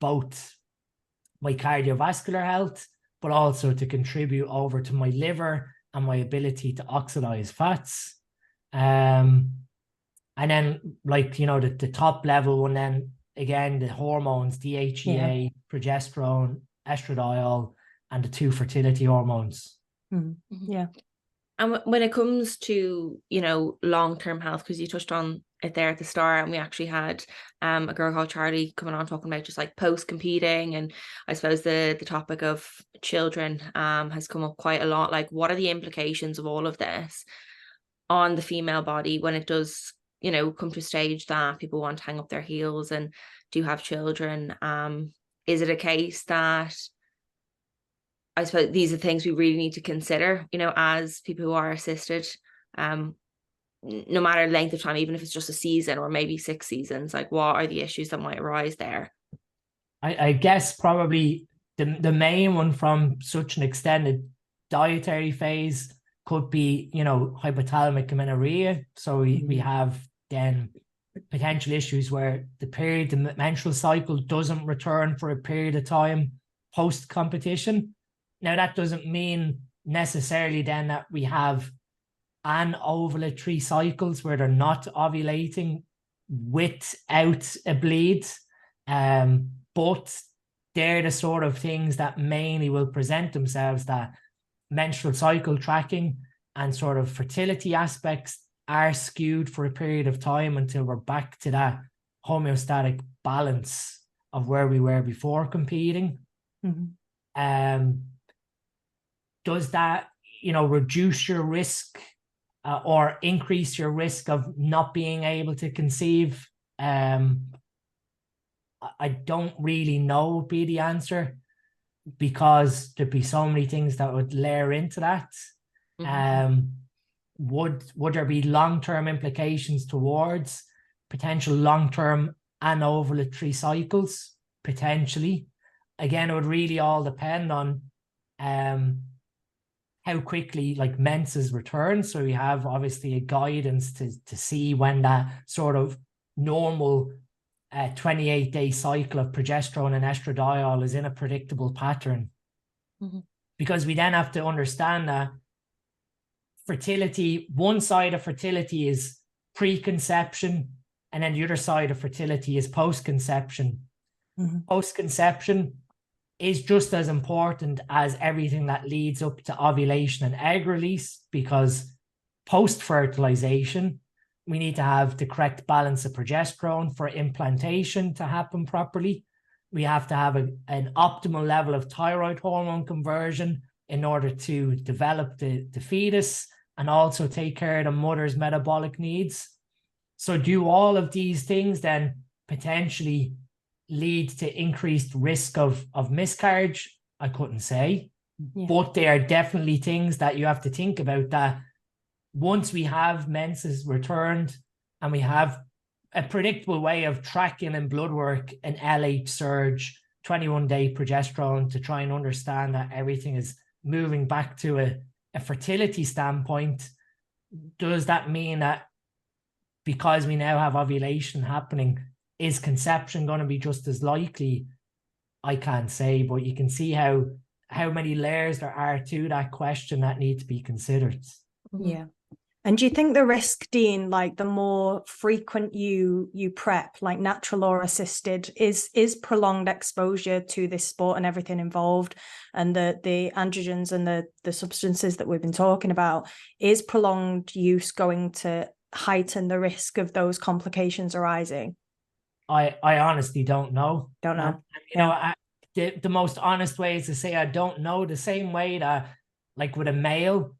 both my cardiovascular health, but also to contribute over to my liver and my ability to oxidize fats. And then the top level one, then again, the hormones, DHEA, progesterone, estradiol, and the 2 fertility hormones. Mm-hmm. Yeah. And when it comes to, long-term health, because you touched on it there at the start, and we actually had a girl called Charlie coming on talking about just like post-competing, and I suppose the topic of children has come up quite a lot. Like, what are the implications of all of this on the female body when it does, come to a stage that people want to hang up their heels and do have children? Is it a case that, I suppose these are things we really need to consider, as people who are assisted, no matter length of time, even if it's just a season or maybe 6 seasons, like what are the issues that might arise there? I guess probably the main one from such an extended dietary phase could be, hypothalamic amenorrhea. So we have then potential issues where the menstrual cycle doesn't return for a period of time post-competition. Now, that doesn't mean necessarily then that we have anovulatory cycles where they're not ovulating without a bleed. But they're the sort of things that mainly will present themselves, that menstrual cycle tracking, and sort of fertility aspects are skewed for a period of time until we're back to that homeostatic balance of where we were before competing. Does that, reduce your risk or increase your risk of not being able to conceive? I don't really know would be the answer, because there'd be so many things that would layer into that. Would there be long-term implications towards potential long-term anovulatory cycles? Potentially. Again, it would really all depend on how quickly like menses return. So we have obviously a guidance to see when that sort of normal 28-day cycle of progesterone and estradiol is in a predictable pattern. Because we then have to understand that fertility, one side of fertility is preconception, and then the other side of fertility is post-conception. Post-conception is just as important as everything that leads up to ovulation and egg release, because post-fertilization, we need to have the correct balance of progesterone for implantation to happen properly. We have to have an optimal level of thyroid hormone conversion in order to develop the fetus and also take care of the mother's metabolic needs. So do all of these things then potentially lead to increased risk of miscarriage? I couldn't say. But they are definitely things that you have to think about, that once we have menses returned and we have a predictable way of tracking in blood work an LH surge, 21-day progesterone, to try and understand that everything is moving back to a fertility standpoint, does that mean that because we now have ovulation happening, is conception going to be just as likely? I can't say, but you can see how many layers there are to that question that need to be considered. Yeah. And do you think the risk, Dean, like the more frequent you prep, like natural or assisted, is prolonged exposure to this sport and everything involved, and the androgens and the substances that we've been talking about, is prolonged use going to heighten the risk of those complications arising? I honestly don't know. Don't know. The most honest way is to say I don't know, the same way that, like with a male,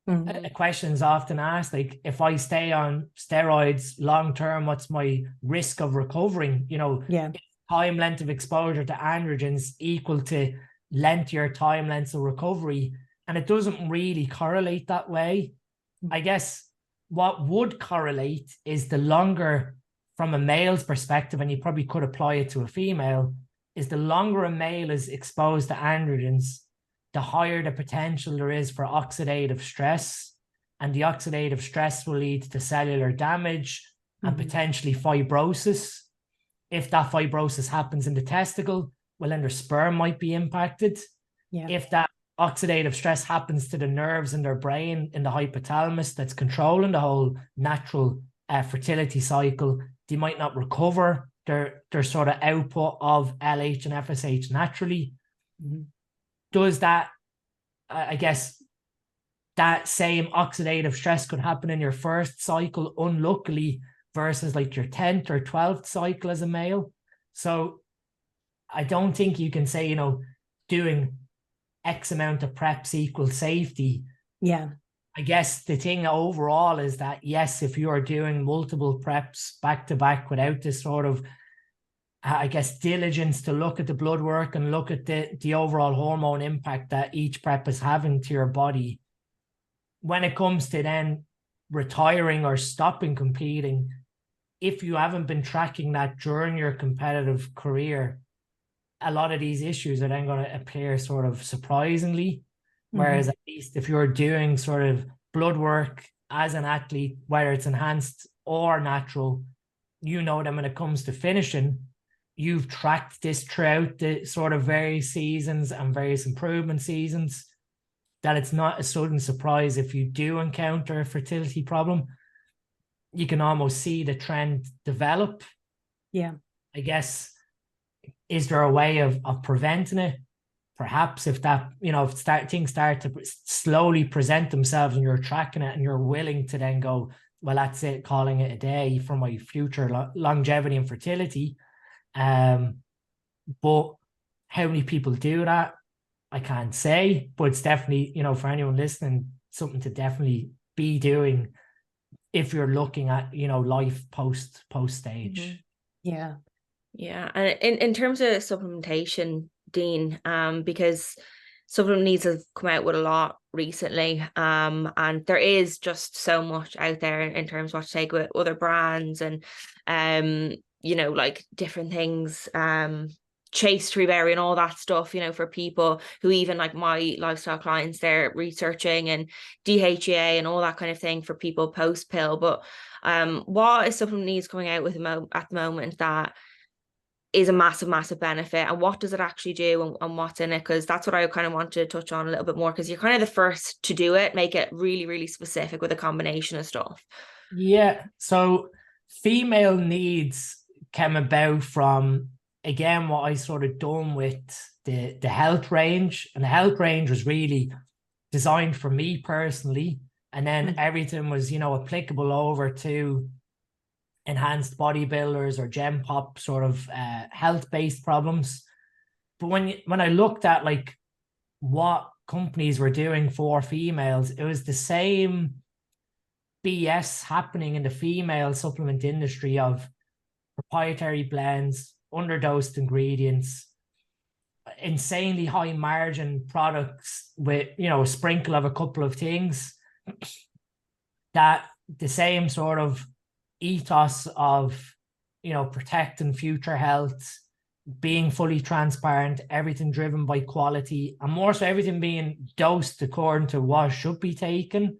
a question is often asked, like, if I stay on steroids long term, what's my risk of recovering? Time length of exposure to androgens equal to lengthier time lengths of recovery, and it doesn't really correlate that way. I guess what would correlate is the longer, from a male's perspective, and you probably could apply it to a female, is the longer a male is exposed to androgens, the higher the potential there is for oxidative stress. And the oxidative stress will lead to cellular damage and potentially fibrosis. If that fibrosis happens in the testicle, well, then their sperm might be impacted. If that oxidative stress happens to the nerves in their brain, in the hypothalamus that's controlling the whole natural fertility cycle, they might not recover their sort of output of LH and FSH naturally. Does that, I guess, that same oxidative stress could happen in your first cycle, unluckily, versus like your 10th or 12th cycle as a male. So I don't think you can say, doing X amount of preps equals safety. I guess the thing overall is that, yes, if you are doing multiple preps back to back without this sort of, I guess, diligence to look at the blood work and look at the overall hormone impact that each prep is having to your body, when it comes to then retiring or stopping competing, if you haven't been tracking that during your competitive career, a lot of these issues are then going to appear sort of surprisingly. Whereas at least if you're doing sort of blood work as an athlete, whether it's enhanced or natural, that when it comes to finishing, you've tracked this throughout the sort of various seasons and various improvement seasons, that it's not a sudden surprise if you do encounter a fertility problem. You can almost see the trend develop. I guess, is there a way of preventing it? perhaps if that, if things start to slowly present themselves and you're tracking it and you're willing to then go, well, that's it, calling it a day for my future longevity and fertility. But how many people do that? I can't say, but it's definitely, for anyone listening, something to definitely be doing if you're looking at, life post stage. Mm-hmm. Yeah. And in terms of supplementation, Dean, because supplement needs have come out with a lot recently, and there is just so much out there in terms of what to take with other brands and like different things, chase treeberry and all that stuff, for people who, even like my lifestyle clients, they're researching and DHEA and all that kind of thing for people post pill. But what is supplement needs coming out with at the moment that is a massive benefit, and what does it actually do, and what's in it? Because that's what I kind of wanted to touch on a little bit more, because you're kind of the first to do it, make it really specific with a combination of stuff. Yeah, so female needs came about from, again, what I sort of done with the health range, and the health range was really designed for me personally, and then everything was applicable over to enhanced bodybuilders or gem pop sort of health-based problems. But when I looked at like what companies were doing for females, it was the same BS happening in the female supplement industry of proprietary blends, underdosed ingredients, insanely high margin products with a sprinkle of a couple of things, that the same sort of ethos of protecting future health, being fully transparent, everything driven by quality, and more so everything being dosed according to what should be taken.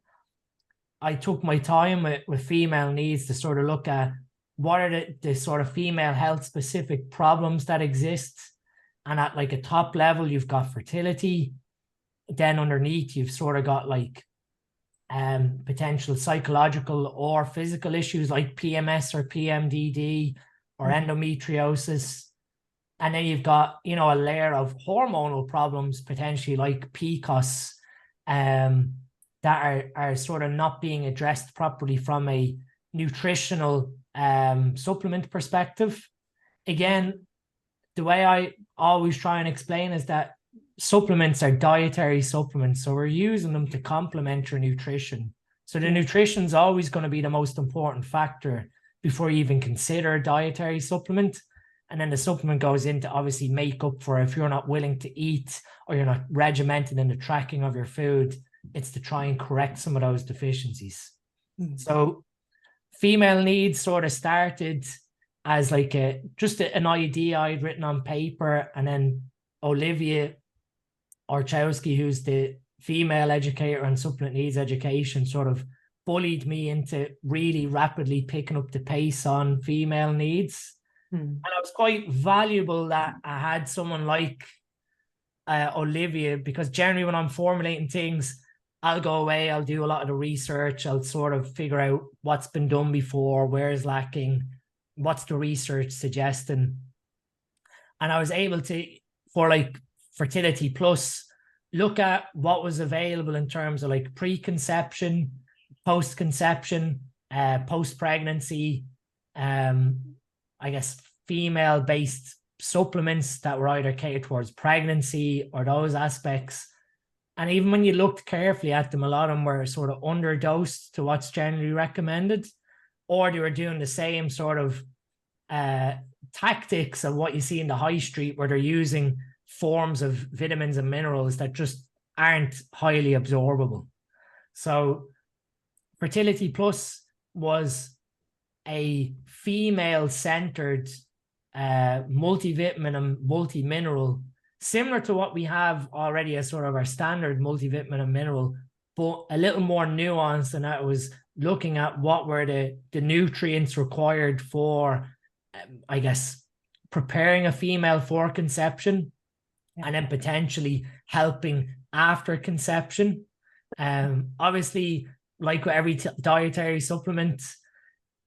I took my time with female needs to sort of look at what are the sort of female health specific problems that exist. And at like a top level, you've got fertility. Then underneath, you've sort of got like potential psychological or physical issues like PMS or PMDD or endometriosis. And then you've got, a layer of hormonal problems, potentially like PCOS, that are sort of not being addressed properly from a nutritional supplement perspective. Again, the way I always try and explain is that supplements are dietary supplements. So we're using them to complement your nutrition. So the nutrition is always going to be the most important factor before you even consider a dietary supplement. And then the supplement goes in to obviously make up for if you're not willing to eat or you're not regimented in the tracking of your food. It's to try and correct some of those deficiencies. So female needs sort of started as like an idea I'd written on paper, and then Olivia Orchowski, who's the female educator on supplement needs education, sort of bullied me into really rapidly picking up the pace on female needs. And it was quite valuable that I had someone like Olivia, because generally when I'm formulating things, I'll go away, I'll do a lot of the research, I'll sort of figure out what's been done before, where is lacking, what's the research suggesting. And I was able to, for like Fertility Plus, look at what was available in terms of like preconception, post-conception, post-pregnancy, I guess female-based supplements that were either catered towards pregnancy or those aspects. And even when you looked carefully at them, a lot of them were sort of underdosed to what's generally recommended, or they were doing the same sort of tactics of what you see in the high street, where they're using forms of vitamins and minerals that just aren't highly absorbable. So Fertility Plus was a female-centered multivitamin and multi-mineral, similar to what we have already as sort of our standard multivitamin and mineral, but a little more nuanced. And that was looking at what were the nutrients required for, I guess, preparing a female for conception, and then potentially helping after conception. Obviously, like with every dietary supplement,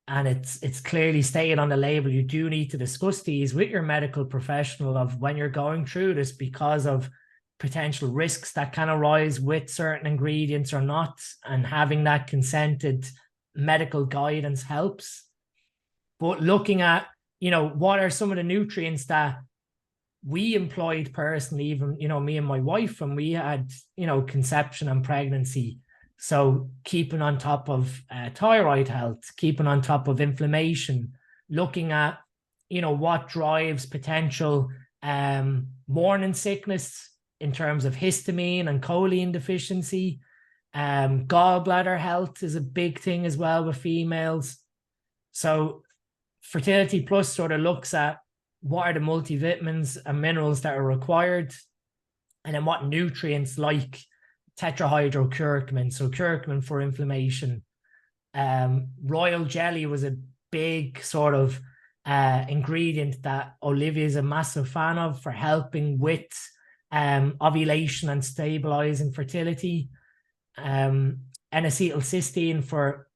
and it's clearly stated on the label, you do need to discuss these with your medical professional of when you're going through this, because of potential risks that can arise with certain ingredients or not, and having that consented medical guidance helps. But looking at, what are some of the nutrients that we employed personally, even, me and my wife, when we had, conception and pregnancy. So keeping on top of thyroid health, keeping on top of inflammation, looking at, what drives potential morning sickness in terms of histamine and choline deficiency. Gallbladder health is a big thing as well with females. So Fertility Plus sort of looks at what are the multivitamins and minerals that are required, and then what nutrients like tetrahydrocurcumin, so curcumin for inflammation. Royal jelly was a big sort of ingredient that Olivia's a massive fan of for helping with ovulation and stabilizing fertility. N-acetylcysteine for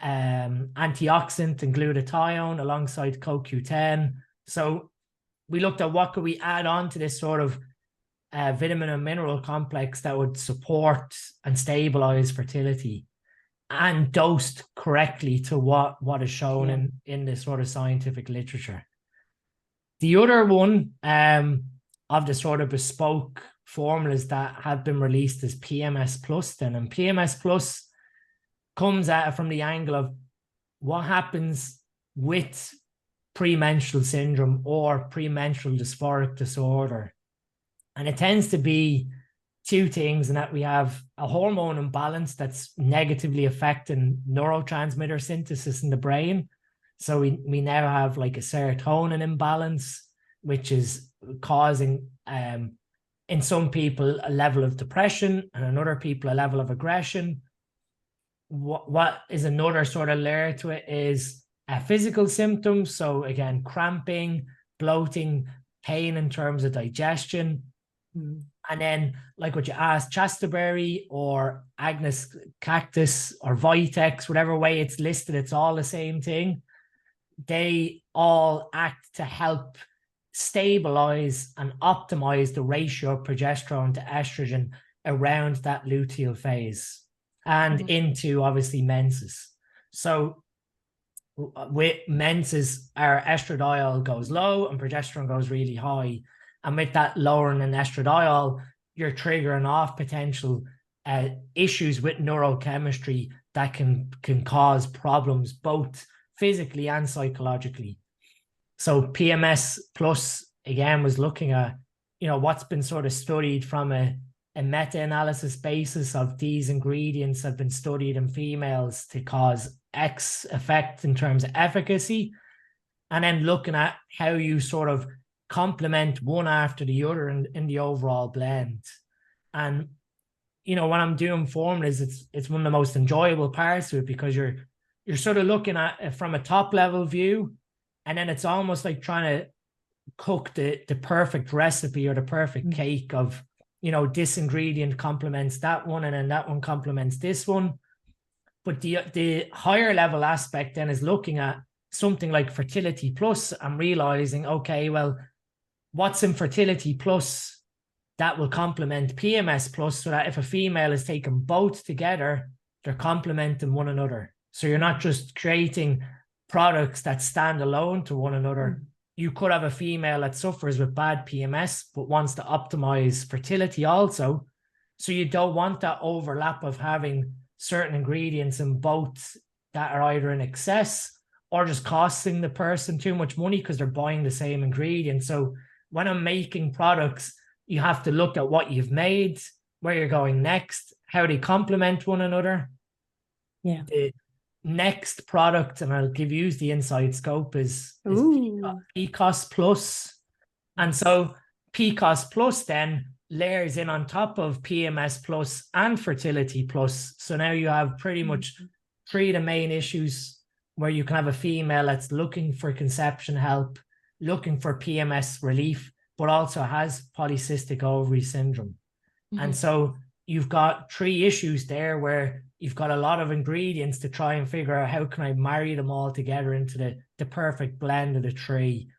antioxidant and glutathione alongside CoQ10. So we looked at what could we add on to this sort of vitamin and mineral complex that would support and stabilize fertility, and dosed correctly to what is shown in this sort of scientific literature. The other one of the sort of bespoke formulas that have been released is PMS Plus then. And PMS Plus comes at it from the angle of what happens with premenstrual syndrome or premenstrual dysphoric disorder. And it tends to be two things, in that we have a hormone imbalance that's negatively affecting neurotransmitter synthesis in the brain. So we now have like a serotonin imbalance, which is causing in some people a level of depression, and in other people a level of aggression. What is another sort of layer to it is physical symptoms. So again, cramping, bloating, pain in terms of digestion. And then, like what you asked, chasteberry or Agnus cactus or Vitex, whatever way it's listed, it's all the same thing. They all act to help stabilize and optimize the ratio of progesterone to estrogen around that luteal phase and into obviously menses. So with menses, our estradiol goes low and progesterone goes really high. And with that lowering in estradiol, you're triggering off potential issues with neurochemistry that can cause problems both physically and psychologically. So PMS Plus, again, was looking at, what's been sort of studied from a meta-analysis basis of these ingredients have been studied in females to cause X effect in terms of efficacy. And then looking at how you sort of complement one after the other in the overall blend. And when I'm doing formulas, it's one of the most enjoyable parts of it, because you're sort of looking at it from a top level view, and then it's almost like trying to cook the perfect recipe or the perfect cake of, this ingredient complements that one, and then that one complements this one. But the higher level aspect then is looking at something like Fertility Plus and realizing, okay, well, what's in Fertility Plus that will complement PMS Plus, so that if a female is taking both together, they're complementing one another. So you're not just creating products that stand alone to one another. You could have a female that suffers with bad PMS but wants to optimize fertility also. So you don't want that overlap of having certain ingredients in both that are either in excess or just costing the person too much money because they're buying the same ingredient. So when I'm making products, you have to look at what you've made, where you're going next, how they complement one another. Yeah. The next product, and I'll use the inside scope, is PCOS Plus. And so PCOS Plus then layers in on top of PMS Plus and Fertility Plus. So now you have pretty much three of the main issues where you can have a female that's looking for conception help, looking for PMS relief, but also has polycystic ovary syndrome. And so you've got three issues there where you've got a lot of ingredients to try and figure out how can I marry them all together into the perfect blend of the three.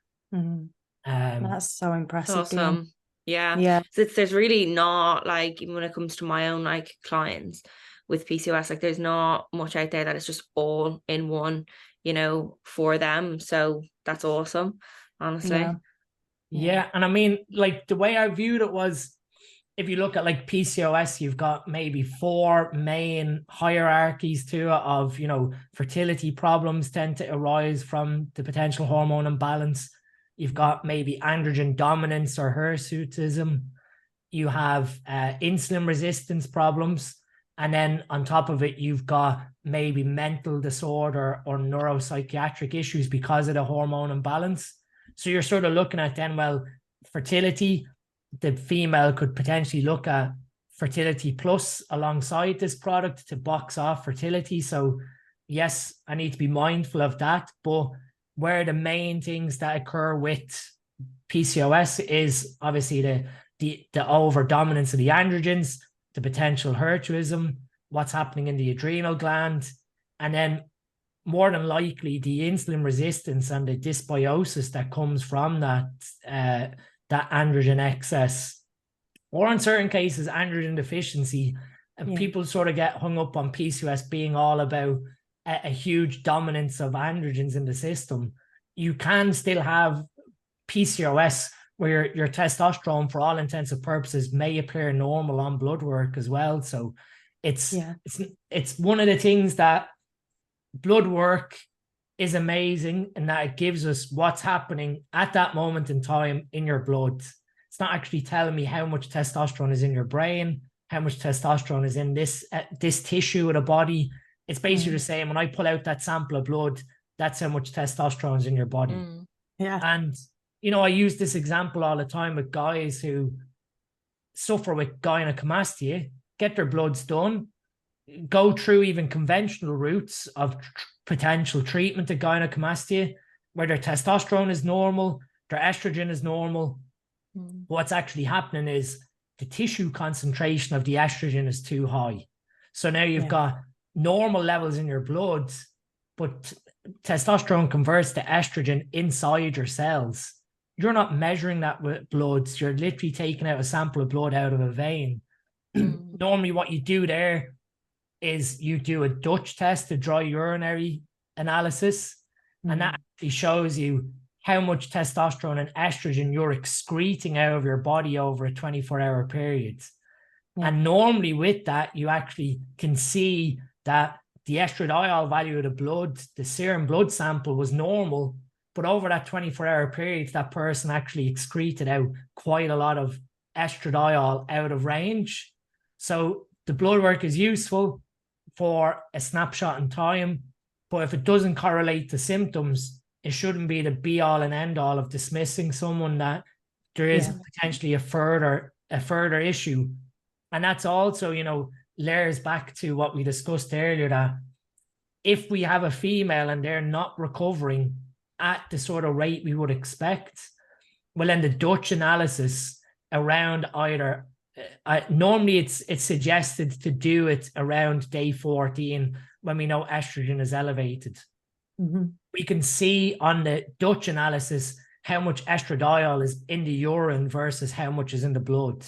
That's so impressive. Awesome. Yeah. So there's really not, like, even when it comes to my own like clients with PCOS, like there's not much out there that is just all in one, you know, for them. So that's awesome, honestly. Yeah. And I mean, like the way I viewed it was, if you look at like PCOS, you've got maybe 4 main hierarchies to it of, you know, fertility problems tend to arise from the potential hormone imbalance. You've got maybe androgen dominance or hirsutism. You have insulin resistance problems. And then on top of it, you've got maybe mental disorder or neuropsychiatric issues because of the hormone imbalance. So you're sort of looking at then, well, fertility, the female could potentially look at fertility plus alongside this product to box off fertility. So yes, I need to be mindful of that. But where the main things that occur with PCOS is obviously the over dominance of the androgens, the potential hirsutism, what's happening in the adrenal gland, and then more than likely the insulin resistance and the dysbiosis that comes from that androgen excess, or in certain cases androgen deficiency. And people sort of get hung up on PCOS being all about a huge dominance of androgens in the system. You can still have PCOS where your testosterone, for all intents and purposes, may appear normal on blood work as well. So it's one of the things that blood work is amazing, and that it gives us what's happening at that moment in time in your blood. It's not actually telling me how much testosterone is in your brain, how much testosterone is in this tissue of the body. It's basically saying, when I pull out that sample of blood, that's how much testosterone is in your body. And you know, I use this example all the time with guys who suffer with gynecomastia, get their bloods done, go through even conventional routes of potential treatment of gynecomastia, where their testosterone is normal, their estrogen is normal. What's actually happening is the tissue concentration of the estrogen is too high. So now you've got normal levels in your blood, but testosterone converts to estrogen inside your cells. You're not measuring that with bloods. You're literally taking out a sample of blood out of a vein. Normally what you do there is you do a Dutch test, a dry urinary analysis, and that actually shows you how much testosterone and estrogen you're excreting out of your body over a 24-hour period. And normally with that, you actually can see that the estradiol value of the blood, the serum blood sample, was normal, but over that 24-hour period, that person actually excreted out quite a lot of estradiol out of range. So the blood work is useful for a snapshot in time, but if it doesn't correlate to symptoms, it shouldn't be the be all and end all of dismissing someone that there is potentially a further issue. And that's also, you know, layers back to what we discussed earlier, that if we have a female and they're not recovering at the sort of rate we would expect, well, then the Dutch analysis around either normally it's suggested to do it around day 14 when we know estrogen is elevated. We can see on the Dutch analysis how much estradiol is in the urine versus how much is in the blood.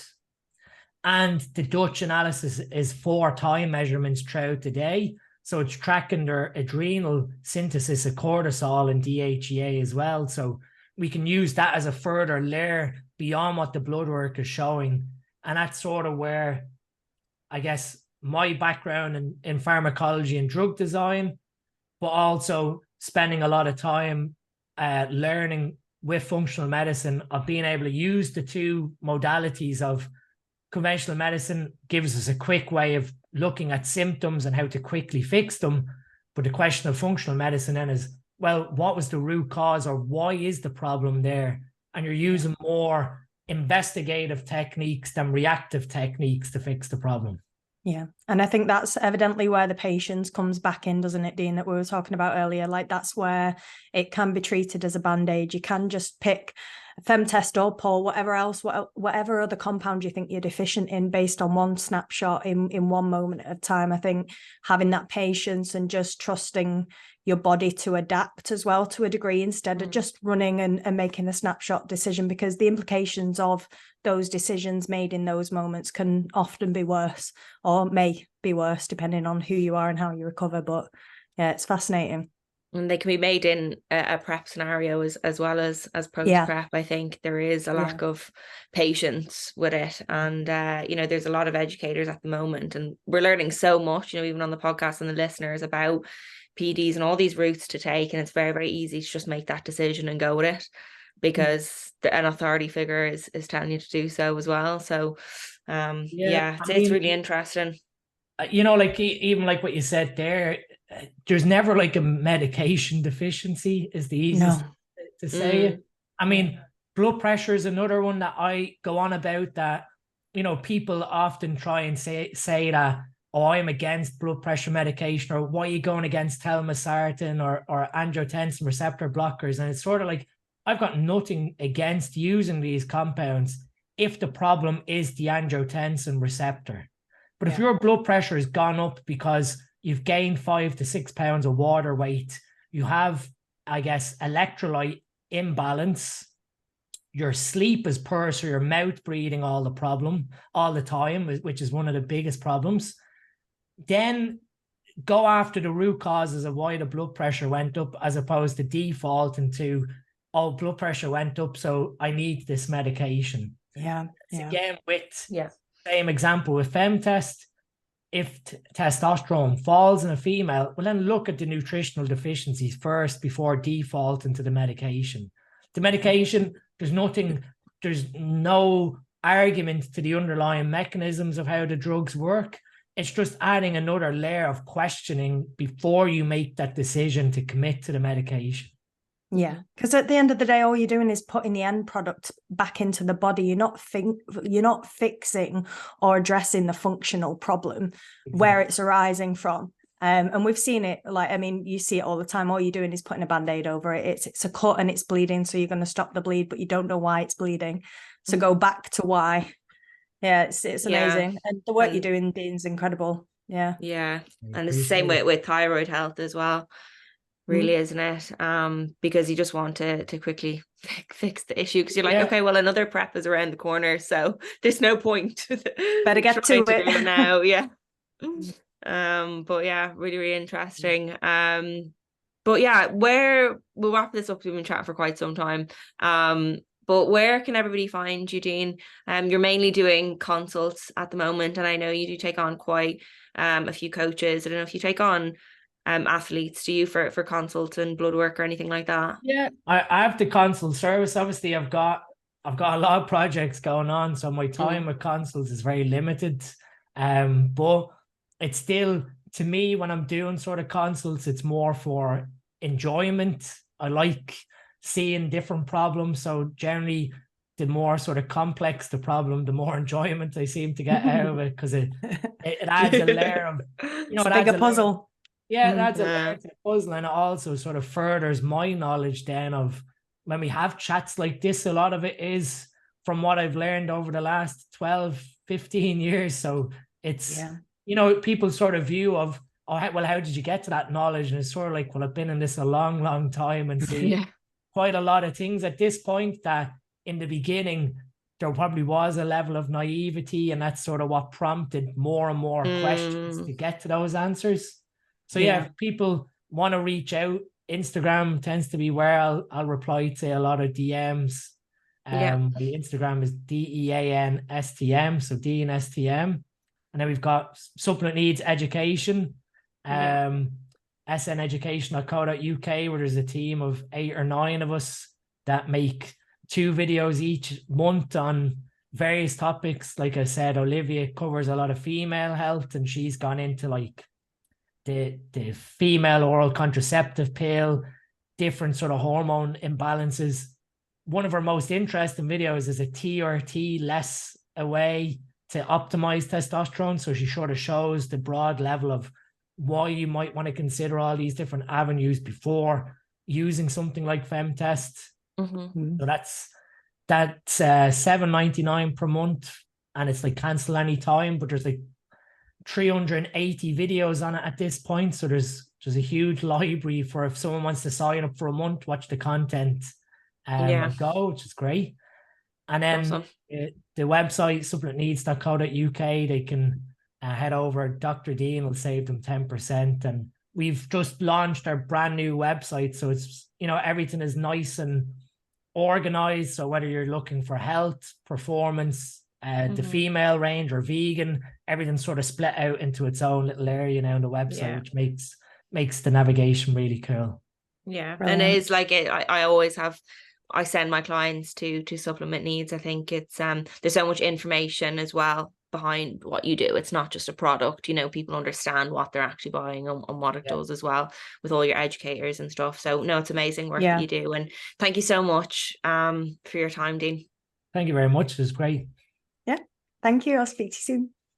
And the Dutch analysis is 4 time measurements throughout the day. So it's tracking their adrenal synthesis of cortisol and DHEA as well. So we can use that as a further layer beyond what the blood work is showing. And that's sort of where, I guess, my background in pharmacology and drug design, but also spending a lot of time learning with functional medicine, of being able to use the 2 modalities of conventional medicine gives us a quick way of looking at symptoms and how to quickly fix them. But the question of functional medicine then is, well, what was the root cause, or why is the problem there? And you're using more investigative techniques than reactive techniques to fix the problem. Yeah. And I think that's evidently where the patience comes back in, doesn't it, Dean, that we were talking about earlier? Like, that's where it can be treated as a band-aid. You can just pick FemTest up or whatever else, whatever other compound you think you're deficient in based on one snapshot in one moment at a time. I think having that patience and just trusting your body to adapt as well to a degree, instead of just running and making a snapshot decision, because the implications of those decisions made in those moments can often be worse, or may be worse, depending on who you are and how you recover. But yeah, it's fascinating. And they can be made in a prep scenario as well as post-prep. I think there is a lack of patience with it. And, there's a lot of educators at the moment, and we're learning so much, even on the podcast and the listeners, about PDs and all these routes to take. And it's very, very easy to just make that decision and go with it because an authority figure is telling you to do so as well. So, it's really interesting. Even like what you said there, there's never like a medication deficiency is the easiest to say. I mean, blood pressure is another one that I go on about, that, people often try and say that, oh, I'm against blood pressure medication, or why are you going against telmisartan or angiotensin receptor blockers? And it's sort of like, I've got nothing against using these compounds if the problem is the angiotensin receptor. But if your blood pressure has gone up because you've gained 5 to 6 pounds of water weight, you have, I guess, electrolyte imbalance, your sleep is poor, so your mouth breathing all the time, which is one of the biggest problems, then go after the root causes of why the blood pressure went up, as opposed to defaulting to, oh, blood pressure went up, so I need this medication. Again, with same example with FemTest, if testosterone falls in a female, well, then look at the nutritional deficiencies first before defaulting to the medication. The medication, there's no argument to the underlying mechanisms of how the drugs work. It's just adding another layer of questioning before you make that decision to commit to the medication. Yeah, because at the end of the day, all you're doing is putting the end product back into the body. You're not fixing or addressing the functional problem where it's arising from. And we've seen it, you see it all the time. All you're doing is putting a Band-Aid over it. It's a cut and it's bleeding, so you're going to stop the bleed, but you don't know why it's bleeding. So go back to why. Yeah, it's amazing. And the work you're doing, Dean, is incredible. Yeah. Yeah. And it's the same with thyroid health as well. Really, isn't it? Because you just want to quickly fix the issue, because you're like, okay, well, another prep is around the corner, so there's no point. Better get to it now. But yeah, really, really interesting. But yeah, we'll wrap this up. We've been chatting for quite some time. But where can everybody find you, Dean? You're mainly doing consults at the moment, and I know you do take on quite a few coaches. I don't know if you take on athletes, do you, for consults and blood work or anything like that? Yeah, I have the consult service. Obviously, I've got a lot of projects going on, so my time with consults is very limited. But it's still, to me, when I'm doing sort of consults, it's more for enjoyment. I like seeing different problems. So generally, the more sort of complex the problem, the more enjoyment I seem to get out of it, because it adds a layer of, it's a bigger puzzle. Yeah, that's a layer to the puzzle, and it also sort of furthers my knowledge then of, when we have chats like this, a lot of it is from what I've learned over the last 12, 15 years. So it's, people's sort of view of, oh, well, how did you get to that knowledge? And it's sort of like, well, I've been in this a long, long time and seen quite a lot of things at this point that in the beginning, there probably was a level of naivety, and that's sort of what prompted more and more questions to get to those answers. So if people want to reach out, Instagram tends to be where I'll reply to a lot of DMs. My Instagram is DEANSTM, so Dean STM. And then we've got Supplement Needs Education, sneducation.co.uk, where there's a team of 8 or 9 of us that make 2 videos each month on various topics. Like I said, Olivia covers a lot of female health, and she's gone into like the female oral contraceptive pill, different sort of hormone imbalances. One of her most interesting videos is a TRT less away to optimize testosterone. So she sort of shows the broad level of why you might want to consider all these different avenues before using something like FemTest. So that's $7.99 per month, and it's like cancel any time, but there's like 380 videos on it at this point, so there's a huge library for if someone wants to sign up for a month, watch the content, go, which is great. And then Awesome. The website, supplementneeds.co.uk, they can head over. Dr. Dean will save them 10%. And we've just launched our brand new website. So it's, everything is nice and organized. So whether you're looking for health, performance, the female range or vegan, everything's sort of split out into its own little area now on the website, which makes the navigation really cool. Yeah. Brilliant. And it is like I send my clients to Supplement Needs. I think it's there's so much information as well behind what you do. It's not just a product, people understand what they're actually buying and what it does as well, with all your educators and stuff. So no, it's amazing work that you do. And thank you so much for your time, Dean. Thank you very much. It was great. Yeah. Thank you. I'll speak to you soon.